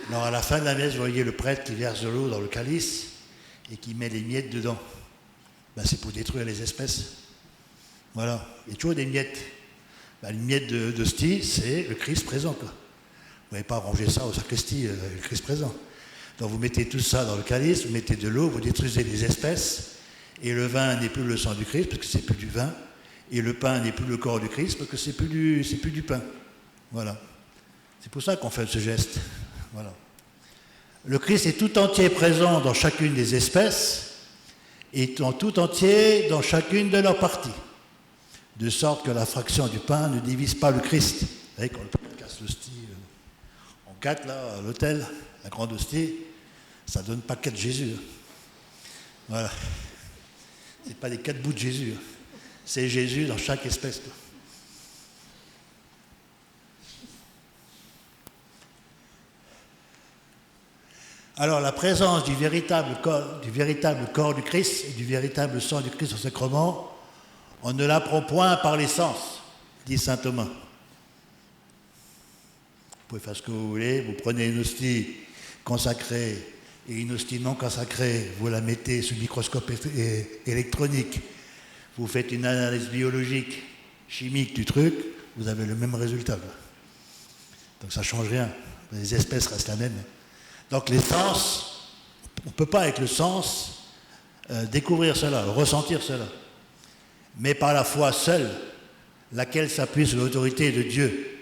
Alors à la fin de la messe, vous voyez le prêtre qui verse de l'eau dans le calice et qui met les miettes dedans. Ben, c'est pour détruire les espèces. Voilà. Il y a toujours des miettes. Ben, une miette d'hostie, c'est le Christ présent, quoi. Vous n'allez pas ranger ça au sacristie, le Christ présent. Donc vous mettez tout ça dans le calice, vous mettez de l'eau, vous détruisez les espèces, et le vin n'est plus le sang du Christ, parce que c'est plus du vin, et le pain n'est plus le corps du Christ, parce que c'est plus du pain. Voilà. C'est pour ça qu'on fait ce geste. Voilà. Le Christ est tout entier présent dans chacune des espèces, et en tout entier dans chacune de leurs parties, de sorte que la fraction du pain ne divise pas le Christ. Vous voyez, quand le prêtre casse l'hostie en 4, là, à l'autel, la grande hostie, ça ne donne pas 4 Jésus. Voilà. Ce n'est pas les 4 bouts de Jésus. C'est Jésus dans chaque espèce. Alors la présence du véritable corps du Christ et du véritable sang du Christ au sacrement, on ne l'apprend point par les sens, dit saint Thomas. Vous pouvez faire ce que vous voulez, vous prenez une hostie consacrée et une hostie non consacrée, vous la mettez sous microscope électronique, vous faites une analyse biologique, chimique du truc, vous avez le même résultat. Donc ça ne change rien, les espèces restent la même. Donc les sens, on ne peut pas avec le sens découvrir cela, ressentir cela. Mais par la foi seule, laquelle s'appuie sur l'autorité de Dieu.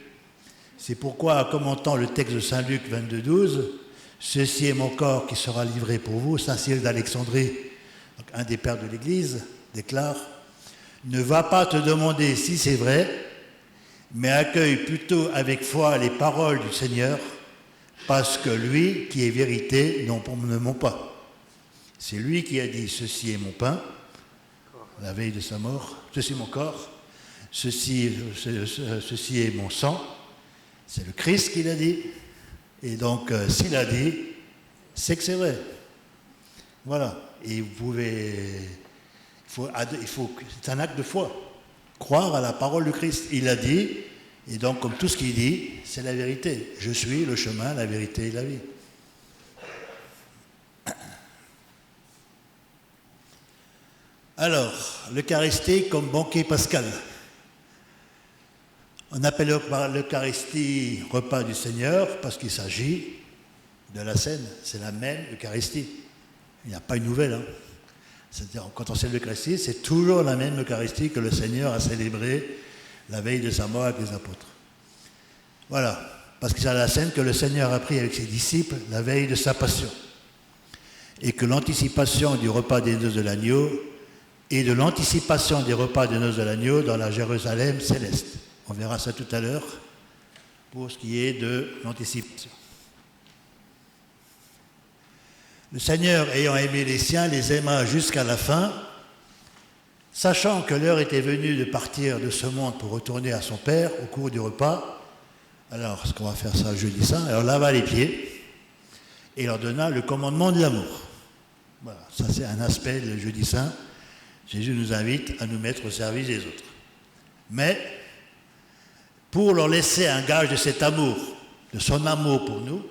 C'est pourquoi, en commentant le texte de Saint Luc 22,12, « Ceci est mon corps qui sera livré pour vous », Saint Cyril d'Alexandrie, un des pères de l'Église, déclare « Ne va pas te demander si c'est vrai, mais accueille plutôt avec foi les paroles du Seigneur, parce que lui, qui est vérité, ne ment pas. C'est lui qui a dit « Ceci est mon pain », la veille de sa mort, « Ceci est mon corps », ceci est mon sang. C'est le Christ qui l'a dit. Et donc, s'il a dit, c'est que c'est vrai. Voilà. Et vous pouvez... c'est un acte de foi. Croire à la parole du Christ. Il a dit, et donc, comme tout ce qu'il dit, c'est la vérité. Je suis le chemin, la vérité et la vie. Alors, l'Eucharistie comme banquet pascal. On appelle l'Eucharistie repas du Seigneur parce qu'il s'agit de la scène. C'est la même Eucharistie. Il n'y a pas une nouvelle. Hein. C'est-à-dire, quand on célèbre l'Eucharistie, c'est toujours la même Eucharistie que le Seigneur a célébrée la veille de sa mort avec les apôtres. Voilà. Parce que c'est la scène que le Seigneur a pris avec ses disciples la veille de sa passion. Et que l'anticipation du repas des noces de l'agneau et de l'anticipation des repas des noces de l'agneau dans la Jérusalem céleste. On verra ça tout à l'heure pour ce qui est de l'anticipation. Le Seigneur, ayant aimé les siens, les aima jusqu'à la fin, sachant que l'heure était venue de partir de ce monde pour retourner à son Père au cours du repas. Alors, est-ce qu'on va faire ça jeudi saint? Alors, lava les pieds et leur donna le commandement de l'amour. Voilà, ça c'est un aspect du jeudi saint. Jésus nous invite à nous mettre au service des autres. Mais, pour leur laisser un gage de cet amour, de son amour pour nous,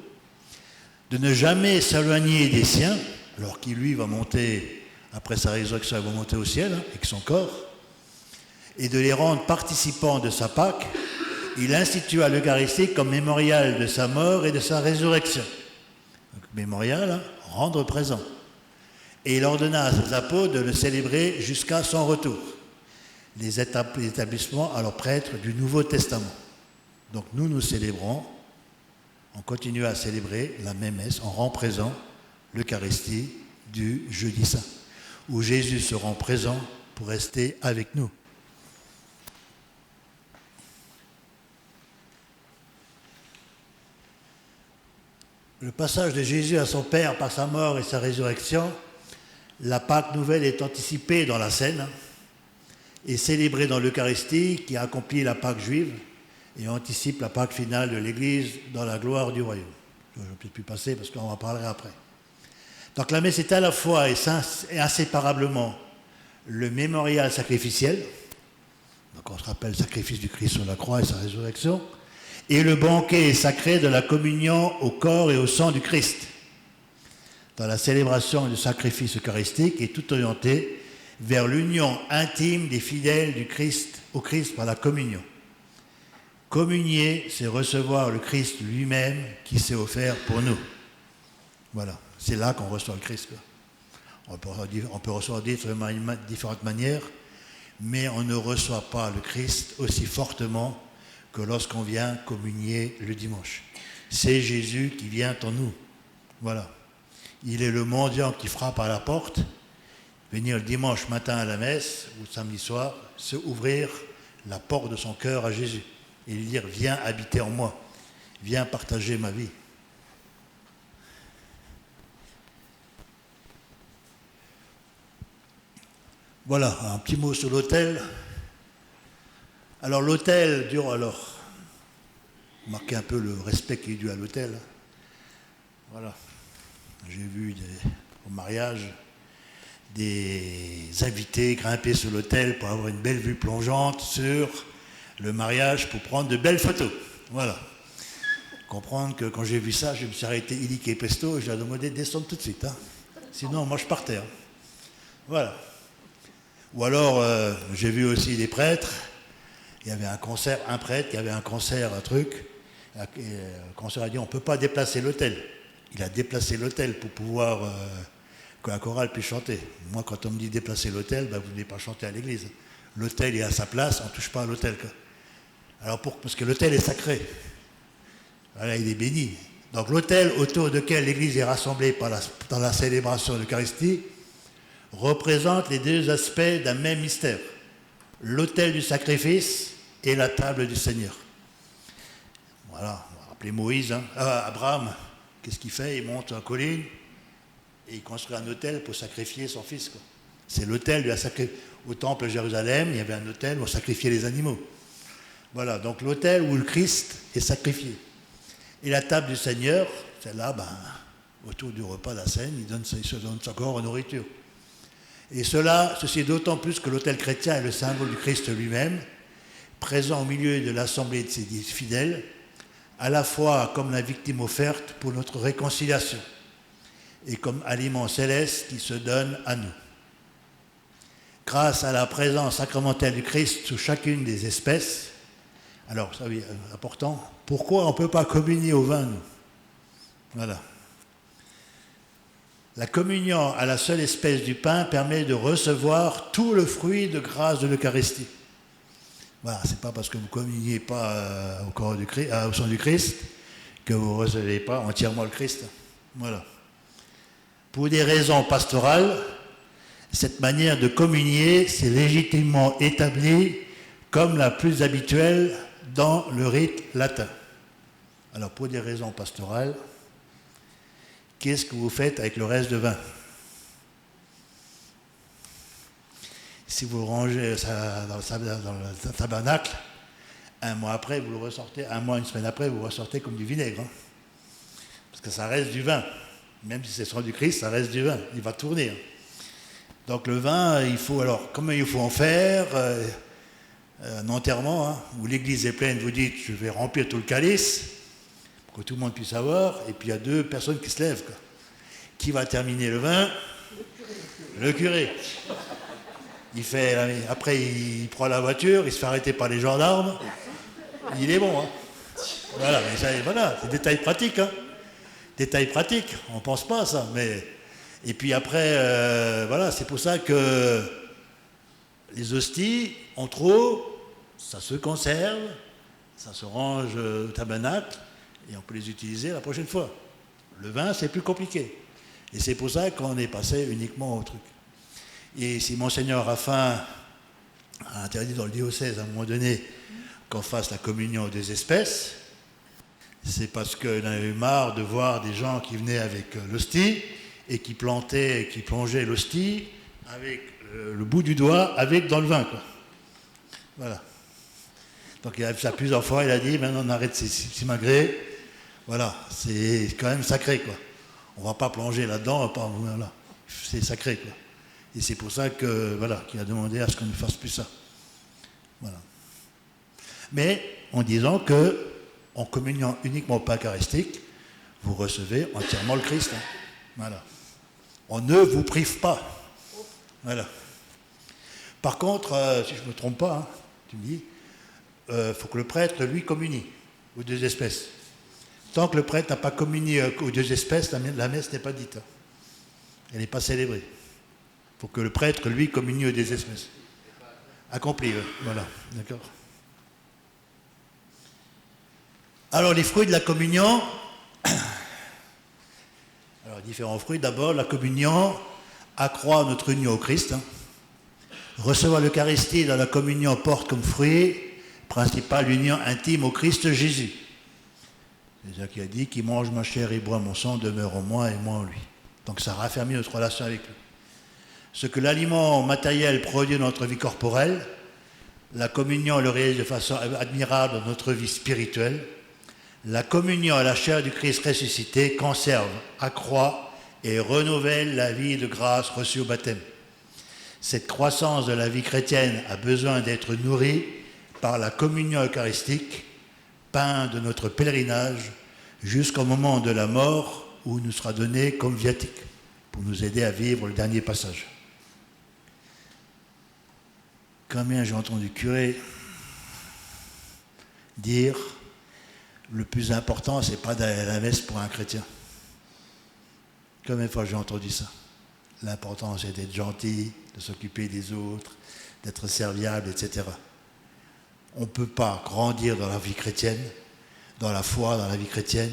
de ne jamais s'éloigner des siens, alors qu'il lui va monter, après sa résurrection, il va monter au ciel, avec son corps, et de les rendre participants de sa Pâque, il institua l'Eucharistie comme mémorial de sa mort et de sa résurrection. Donc, mémorial, rendre présent. Et il ordonna à ses apôtres de le célébrer jusqu'à son retour. Les établissements à leurs prêtres du Nouveau Testament. Donc nous célébrons, on continue à célébrer la même messe, on rend présent l'Eucharistie du jeudi saint, où Jésus se rend présent pour rester avec nous. Le passage de Jésus à son Père par sa mort et sa résurrection, la Pâque nouvelle est anticipée dans la scène et célébrée dans l'Eucharistie qui accomplit la Pâque juive et anticipe la Pâque finale de l'Église dans la gloire du royaume. Je ne vais peut-être plus passer parce qu'on en parlera après. Donc la messe est à la fois et inséparablement le mémorial sacrificiel, donc on se rappelle le sacrifice du Christ sur la croix et sa résurrection, et le banquet sacré de la communion au corps et au sang du Christ. Dans la célébration du sacrifice eucharistique est tout orienté vers l'union intime des fidèles du Christ au Christ par la communion. Communier, c'est recevoir le Christ lui-même qui s'est offert pour nous. Voilà, c'est là qu'on reçoit le Christ. On peut recevoir de différentes manières, mais on ne reçoit pas le Christ aussi fortement que lorsqu'on vient communier le dimanche. C'est Jésus qui vient en nous. Voilà. Il est le mendiant qui frappe à la porte. Venir le dimanche matin à la messe ou le samedi soir, c'est ouvrir la porte de son cœur à Jésus et lui dire « Viens habiter en moi, viens partager ma vie ». Voilà, un petit mot sur l'autel. Alors l'autel dure alors, marquez un peu le respect qui est dû à l'autel. Voilà, j'ai vu au mariage des invités grimper sur l'autel pour avoir une belle vue plongeante sur le mariage pour prendre de belles photos. Voilà. Comprendre que quand j'ai vu ça, je me suis arrêté illico et presto et j'ai demandé de descendre tout de suite. Sinon, moi je partais. Voilà. Ou alors, j'ai vu aussi des prêtres. Il y avait un concert, un prêtre qui avait un concert, un truc. Et le concert a dit on ne peut pas déplacer l'autel. Il a déplacé l'autel pour pouvoir que la chorale puisse chanter. Moi, quand on me dit déplacer l'autel, vous ne venez pas chanter à l'église. L'autel est à sa place, on ne touche pas à l'autel. Alors parce que l'autel est sacré. Voilà, il est béni. Donc l'autel autour duquel l'église est rassemblée dans la célébration de l'Eucharistie représente les deux aspects d'un même mystère. L'autel du sacrifice et la table du Seigneur. Voilà, on va rappeler Moïse, Abraham, qu'est-ce qu'il fait? Il monte en colline et il construit un autel pour sacrifier son fils. C'est l'autel au temple de Jérusalem, il y avait un autel où on sacrifiait les animaux. Voilà, donc l'autel où le Christ est sacrifié. Et la table du Seigneur, celle-là, autour du repas de la scène, il se donne son corps en nourriture. Et ceci est d'autant plus que l'autel chrétien est le symbole du Christ lui-même, présent au milieu de l'assemblée de ses fidèles, à la fois comme la victime offerte pour notre réconciliation et comme aliment céleste qui se donne à nous. Grâce à la présence sacramentelle du Christ sous chacune des espèces, alors ça oui, important, pourquoi on ne peut pas communier au vin, nous? Voilà. La communion à la seule espèce du pain permet de recevoir tout le fruit de grâce de l'Eucharistie. Voilà, c'est pas parce que vous ne communiez pas au sang du Christ que vous ne recevez pas entièrement le Christ. Voilà. Pour des raisons pastorales, cette manière de communier s'est légitimement établie comme la plus habituelle dans le rite latin. Alors, pour des raisons pastorales, qu'est-ce que vous faites avec le reste de vin? Si vous le rangez dans le tabernacle, un mois après, vous le ressortez, un mois, une semaine après, vous le ressortez comme du vinaigre. Hein. Parce que ça reste du vin. Même si c'est sur du Christ, ça reste du vin. Il va tourner. Hein. Donc le vin, il faut alors, comment il faut en faire un enterrement, hein, où l'église est pleine, vous dites, je vais remplir tout le calice, pour que tout le monde puisse avoir, et puis il y a 2 personnes qui se lèvent. Quoi. Qui va terminer le vin? Le curé. Après, il prend la voiture, il se fait arrêter par les gendarmes, il est bon. Hein. Voilà, mais ça, voilà, c'est des détails pratiques. Hein. Détails pratiques, on ne pense pas à ça. Mais... Et puis après, voilà, c'est pour ça que les hosties, en trop, ça se conserve, ça se range au tabernacle, et on peut les utiliser la prochaine fois. Le vin, c'est plus compliqué. Et c'est pour ça qu'on est passé uniquement au truc. Et si Monseigneur Raffin a interdit dans le diocèse à un moment donné qu'on fasse la communion des espèces, c'est parce qu'il en a eu marre de voir des gens qui venaient avec l'hostie et qui plongeaient l'hostie avec le bout du doigt dans le vin. Quoi. Voilà. Donc il a fait ça plusieurs fois, il a dit maintenant on arrête ces simagrées. Voilà, c'est quand même sacré. Quoi. On ne va pas plonger là-dedans, voilà. C'est sacré. Quoi. Et c'est pour ça que, voilà, qu'il a demandé à ce qu'on ne fasse plus ça. Voilà. Mais en disant que, en communiant uniquement au pain eucharistique, vous recevez entièrement le Christ. Hein. Voilà. On ne vous prive pas. Voilà. Par contre, si je ne me trompe pas, hein, tu me dis, faut que le prêtre, lui, communie aux 2 espèces. Tant que le prêtre n'a pas communié aux 2 espèces, la messe n'est pas dite. Elle n'est pas célébrée. Il faut que le prêtre, lui, communie aux 2 espèces. Accompli, voilà, d'accord. Alors, les fruits de la communion. Alors, différents fruits. D'abord, la communion accroît notre union au Christ. Hein. Recevoir l'Eucharistie dans la communion porte comme fruit principal l'union intime au Christ Jésus. C'est ça qui a dit, qui mange ma chair et boit mon sang demeure en moi et moi en lui. Donc ça raffermit notre relation avec lui. Ce que l'aliment matériel produit dans notre vie corporelle, la communion le réalise de façon admirable dans notre vie spirituelle. La communion à la chair du Christ ressuscité conserve, accroît et renouvelle la vie de grâce reçue au baptême. Cette croissance de la vie chrétienne a besoin d'être nourrie par la communion eucharistique, pain de notre pèlerinage, jusqu'au moment de la mort où il nous sera donné comme viatique, pour nous aider à vivre le dernier passage. Combien j'ai entendu curé dire le plus important, c'est pas d'aller à la messe pour un chrétien. Combien de fois j'ai entendu ça? L'important, c'est d'être gentil, de s'occuper des autres, d'être serviable, etc. On ne peut pas grandir dans la vie chrétienne, dans la foi, dans la vie chrétienne,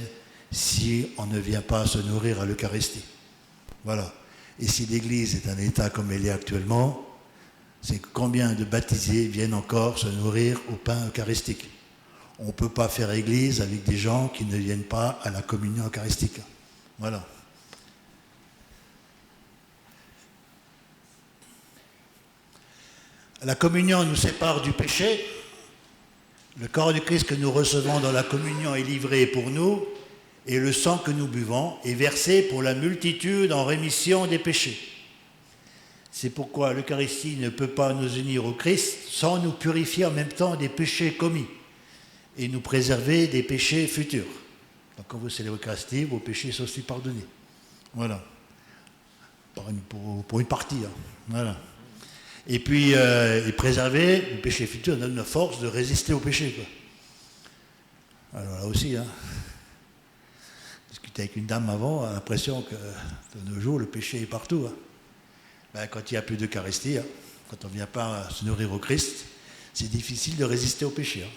si on ne vient pas se nourrir à l'Eucharistie. Voilà. Et si l'Église est un état comme elle est actuellement, c'est combien de baptisés viennent encore se nourrir au pain eucharistique. On ne peut pas faire Église avec des gens qui ne viennent pas à la communion eucharistique. Voilà. La communion nous sépare du péché. Le corps du Christ que nous recevons dans la communion est livré pour nous, et le sang que nous buvons est versé pour la multitude en rémission des péchés. C'est pourquoi l'Eucharistie ne peut pas nous unir au Christ sans nous purifier en même temps des péchés commis et nous préserver des péchés futurs. Donc quand vous célébrez l'Eucharistie, vos péchés sont aussi pardonnés. Voilà. Pour une partie. Hein. Voilà. Et puis, préserver le péché futur donne la force de résister au péché. Quoi. Alors là aussi, hein, discuter avec une dame avant, on a l'impression que de nos jours, le péché est partout. Hein. Ben, quand il n'y a plus d'Eucharistie, hein, quand on ne vient pas se nourrir au Christ, c'est difficile de résister au péché. Hein.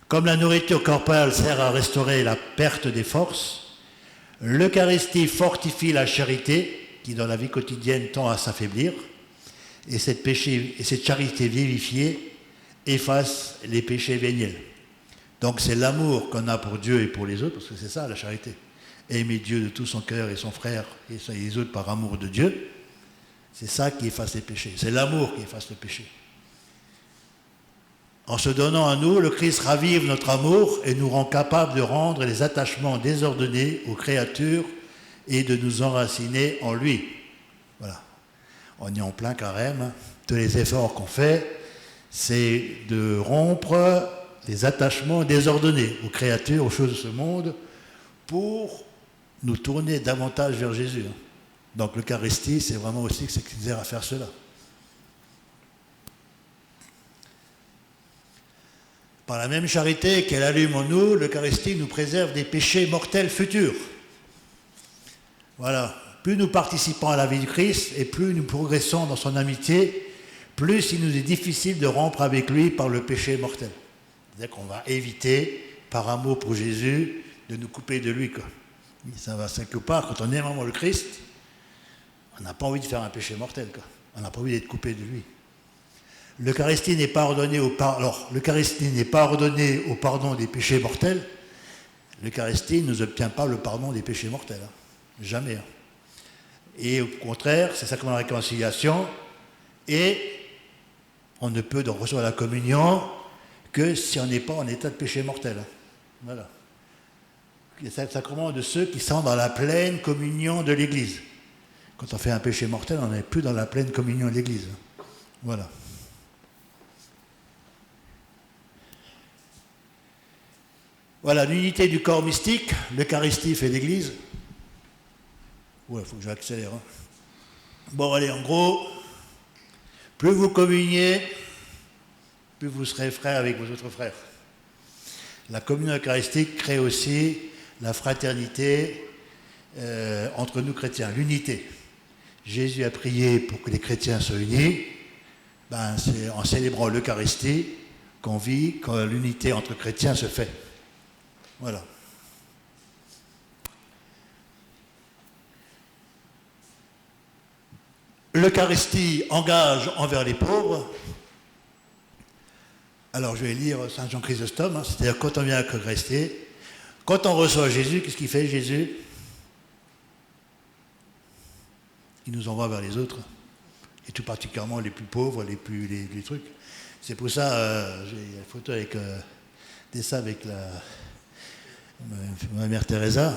Comme la nourriture corporelle sert à restaurer la perte des forces, l'Eucharistie fortifie la charité qui, dans la vie quotidienne, tend à s'affaiblir. Et cette charité vivifiée efface les péchés véniels. Donc c'est l'amour qu'on a pour Dieu et pour les autres, parce que c'est ça la charité. Aimer Dieu de tout son cœur et son frère et les autres par amour de Dieu, c'est ça qui efface les péchés. C'est l'amour qui efface le péché. En se donnant à nous, le Christ ravive notre amour et nous rend capables de rendre les attachements désordonnés aux créatures et de nous enraciner en lui. Voilà. On est en plein carême. Tous les efforts qu'on fait, c'est de rompre les attachements désordonnés aux créatures, aux choses de ce monde, pour nous tourner davantage vers Jésus. Donc l'Eucharistie, c'est vraiment aussi que c'est qui sert à faire cela. Par la même charité qu'elle allume en nous, l'Eucharistie nous préserve des péchés mortels futurs. Voilà. Plus nous participons à la vie du Christ et plus nous progressons dans son amitié, plus il nous est difficile de rompre avec lui par le péché mortel. C'est-à-dire qu'on va éviter, par amour pour Jésus, de nous couper de lui, quoi. Ça va quelque part, quand on aime vraiment le Christ, on n'a pas envie de faire un péché mortel, quoi. On n'a pas envie d'être coupé de lui. L'Eucharistie n'est pas ordonnée au pardon des péchés mortels. L'Eucharistie ne nous obtient pas le pardon des péchés mortels. Hein. Jamais. Hein. Et au contraire, c'est sacrément la réconciliation. Et on ne peut recevoir la communion que si on n'est pas en état de péché mortel. Hein. Voilà. C'est le sacrement de ceux qui sont dans la pleine communion de l'Église. Quand on fait un péché mortel, on n'est plus dans la pleine communion de l'Église. Hein. Voilà. Voilà, l'unité du corps mystique, l'Eucharistie fait l'Église. Ouais, il faut que j'accélère. Hein. Bon, allez, en gros, plus vous communiez, plus vous serez frères avec vos autres frères. La communion eucharistique crée aussi la fraternité entre nous chrétiens, l'unité. Jésus a prié pour que les chrétiens soient unis. C'est en célébrant l'Eucharistie qu'on vit, quand l'unité entre chrétiens se fait. Voilà. L'Eucharistie engage envers les pauvres. Alors je vais lire Saint Jean Chrysostome, hein, c'est-à-dire quand on vient à l'Eucharistie, quand on reçoit Jésus, qu'est-ce qu'il fait Jésus? Il nous envoie vers les autres, et tout particulièrement les plus pauvres, les trucs. C'est pour ça, j'ai une photo avec ma mère Teresa,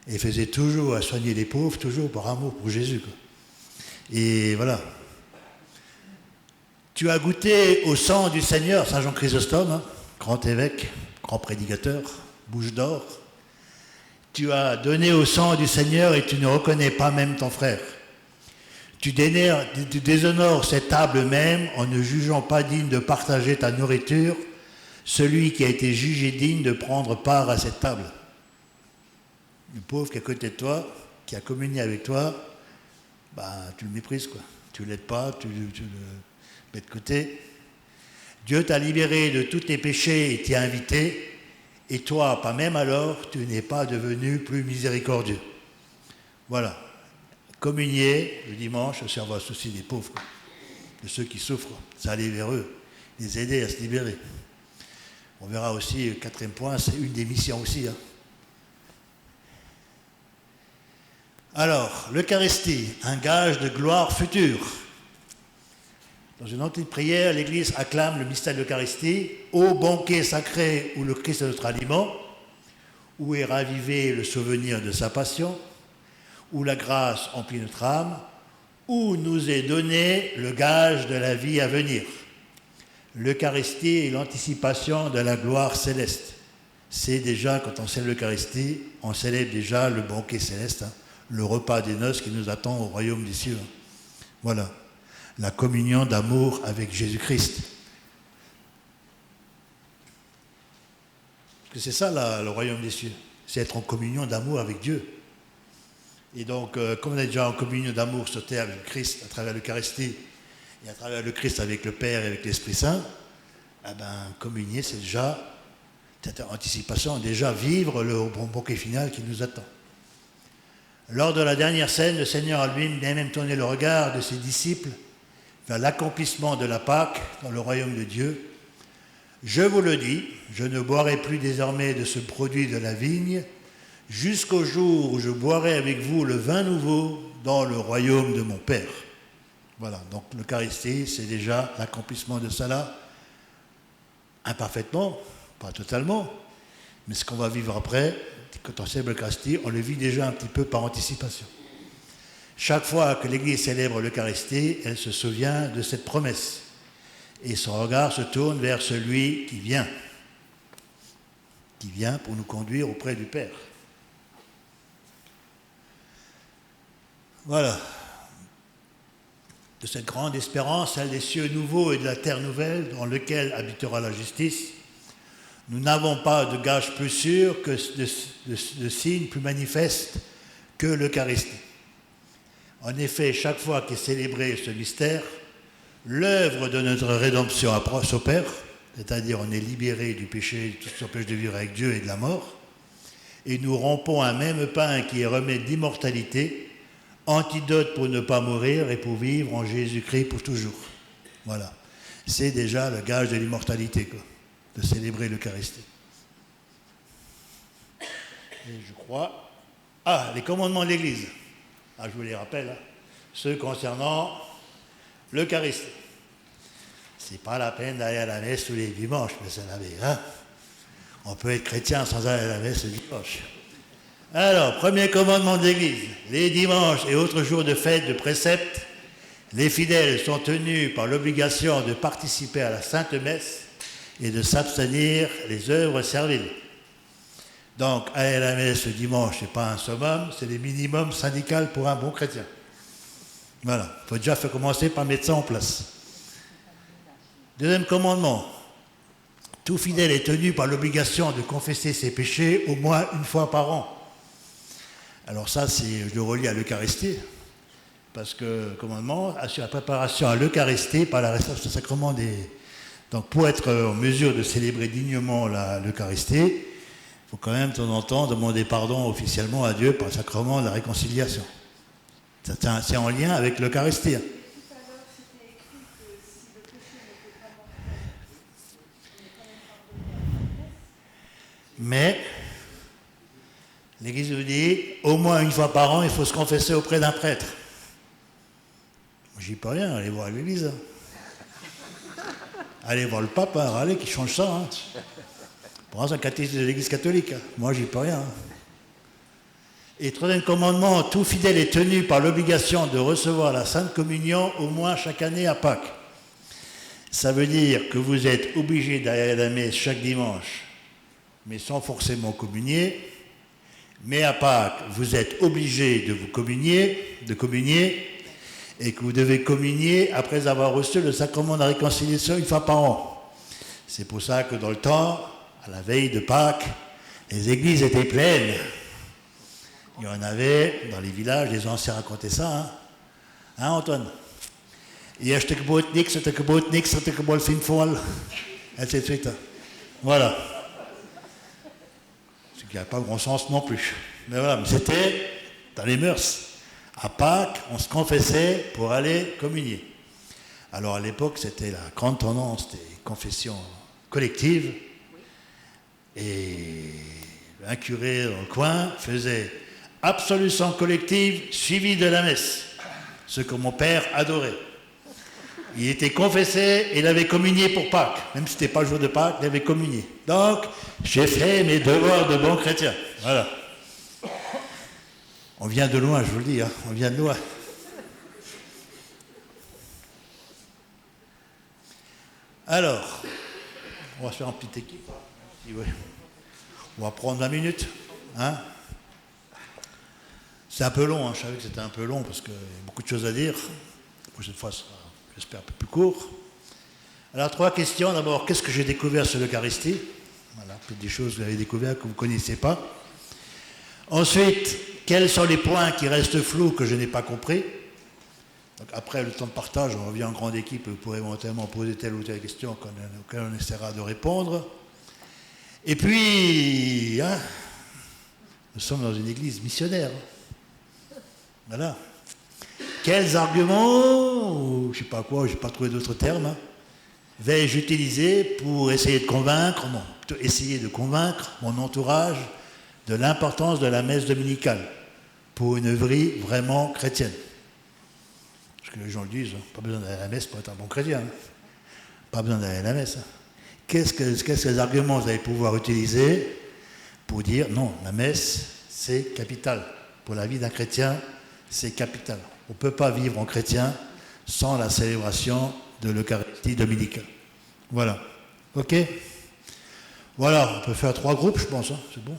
elle faisait toujours à soigner les pauvres, toujours par amour pour Jésus, quoi. Et voilà. Tu as goûté au sang du Seigneur, Saint Jean Chrysostome, hein, grand évêque, grand prédicateur, bouche d'or. Tu as donné au sang du Seigneur et tu ne reconnais pas même ton frère. Tu déshonores cette table même en ne jugeant pas digne de partager ta nourriture celui qui a été jugé digne de prendre part à cette table. Le pauvre qui est à côté de toi, qui a communié avec toi, tu le méprises, quoi. Tu ne l'aides pas, tu le mets de côté. Dieu t'a libéré de tous tes péchés et t'y a invité, et toi, pas même alors, tu n'es pas devenu plus miséricordieux. Voilà. Communier le dimanche au service aussi des pauvres, quoi. De ceux qui souffrent, ça aller vers eux, les aider à se libérer. On verra aussi, le quatrième point, c'est une des missions aussi. Hein. Alors, l'Eucharistie, un gage de gloire future. Dans une antique prière, l'Église acclame le mystère de l'Eucharistie, ô banquet sacré où le Christ est notre aliment, où est ravivé le souvenir de sa passion, où la grâce emplit notre âme, où nous est donné le gage de la vie à venir. L'Eucharistie est l'anticipation de la gloire céleste. C'est déjà, quand on célèbre l'Eucharistie, on célèbre déjà le banquet céleste, hein, le repas des noces qui nous attend au royaume des cieux. Hein. Voilà, la communion d'amour avec Jésus-Christ. Parce que c'est ça le royaume des cieux, c'est être en communion d'amour avec Dieu. Et donc, comme on est déjà en communion d'amour sur terre avec le Christ à travers l'Eucharistie, et à travers le Christ avec le Père et avec l'Esprit Saint, communier, c'est déjà, cette anticipation, déjà vivre le banquet final qui nous attend. Lors de la dernière scène, le Seigneur a lui-même tourné le regard de ses disciples vers l'accomplissement de la Pâque dans le royaume de Dieu. Je vous le dis, je ne boirai plus désormais de ce produit de la vigne, jusqu'au jour où je boirai avec vous le vin nouveau dans le royaume de mon Père. Voilà, donc l'Eucharistie, c'est déjà l'accomplissement de cela, imparfaitement, pas totalement, mais ce qu'on va vivre après, quand on célèbre l'Eucharistie, on le vit déjà un petit peu par anticipation. Chaque fois que l'Église célèbre l'Eucharistie, elle se souvient de cette promesse. Et son regard se tourne vers celui qui vient pour nous conduire auprès du Père. Voilà. De cette grande espérance, celle des cieux nouveaux et de la terre nouvelle, dans lequel habitera la justice, nous n'avons pas de gage plus sûr que de signe plus manifeste que l'Eucharistie. En effet, chaque fois qu'est célébré ce mystère, l'œuvre de notre rédemption s'opère, c'est-à-dire on est libéré du péché, de tout ce qui empêche de vivre avec Dieu et de la mort, et nous rompons un même pain qui est remède d'immortalité, antidote pour ne pas mourir et pour vivre en Jésus-Christ pour toujours. Voilà. C'est déjà le gage de l'immortalité, quoi, de célébrer l'Eucharistie. Et je crois... Ah, les commandements de l'Église. Ah, je vous les rappelle, hein. Ceux concernant l'Eucharistie. C'est pas la peine d'aller à la messe tous les dimanches, mais ça l'avait, hein. On peut être chrétien sans aller à la messe le dimanche. Alors, premier commandement de l'Église. Les dimanches et autres jours de fête, de préceptes, les fidèles sont tenus par l'obligation de participer à la Sainte Messe et de s'abstenir des œuvres serviles. Donc, aller à la messe le dimanche, ce n'est pas un summum, c'est le minimum syndical pour un bon chrétien. Voilà, il faut déjà commencer par mettre ça en place. Deuxième commandement. Tout fidèle est tenu par l'obligation de confesser ses péchés au moins une fois par an. Alors ça, je le relie à l'Eucharistie, parce que le commandement assure la préparation à l'Eucharistie par la réception du sacrement des... Donc pour être en mesure de célébrer dignement l'Eucharistie, il faut quand même de temps en temps demander pardon officiellement à Dieu par le sacrement de la réconciliation. C'est en lien avec l'Eucharistie. Mais l'Église nous dit, au moins une fois par an, il faut se confesser auprès d'un prêtre. J'y peux rien, allez voir l'Église. Allez voir le pape, hein, allez, qui change ça. Hein. Pour un catéchisme de l'Église catholique. Hein. Moi, j'y peux rien. Hein. Et troisième commandement, tout fidèle est tenu par l'obligation de recevoir la Sainte Communion au moins chaque année à Pâques. Ça veut dire que vous êtes obligé d'aller à la messe chaque dimanche, mais sans forcément communier. Mais à Pâques, vous êtes obligé de communier, et que vous devez communier après avoir reçu le sacrement de la réconciliation une fois par an. C'est pour ça que dans le temps, à la veille de Pâques, les églises étaient pleines. Il y en avait dans les villages, les anciens racontaient ça, hein, hein Antoine? Eerste gebod niks, het gebod niks, het gebod fin vol, ainsi de suite. Voilà. Ce qui n'a pas grand sens non plus. Mais voilà, mais c'était dans les mœurs. À Pâques, on se confessait pour aller communier. Alors à l'époque, c'était la grande tendance des confessions collectives. Et un curé dans le coin faisait absolution collective suivie de la messe. Ce que mon père adorait. Il était confessé et il avait communié pour Pâques. Même si ce n'était pas le jour de Pâques, il avait communié. Donc, j'ai fait mes devoirs de bon chrétien. Voilà. On vient de loin, je vous le dis, hein. On vient de loin. Alors, on va se faire une petite équipe. On va prendre 20 minutes. Hein. C'est un peu long, hein. Je savais que c'était un peu long parce qu'il y a beaucoup de choses à dire. La prochaine fois, ce sera, j'espère, un peu plus court. Alors, 3 questions. D'abord, qu'est-ce que j'ai découvert sur l'Eucharistie? Voilà, peut-être des choses que vous avez découvertes que vous ne connaissez pas. Ensuite, quels sont les points qui restent flous que je n'ai pas compris? Donc, après le temps de partage, on revient en grande équipe, vous pourrez éventuellement poser telle ou telle question auquel on essaiera de répondre. Et puis, hein, nous sommes dans une église missionnaire. Voilà. Quels arguments, ou je ne sais pas quoi, je n'ai pas trouvé d'autres termes, hein, vais-je utiliser pour essayer de convaincre mon entourage de l'importance de la messe dominicale pour une vie vraiment chrétienne? Parce que les gens le disent, pas besoin d'aller à la messe pour être un bon chrétien. Pas besoin d'aller à la messe. Qu'est-ce que les arguments vous allez pouvoir utiliser pour dire non, la messe, c'est capital. Pour la vie d'un chrétien, c'est capital. On ne peut pas vivre en chrétien sans la célébration de l'Eucharistie dominicale. Voilà. OK? Voilà, on peut faire 3 groupes, je pense. Hein, c'est bon.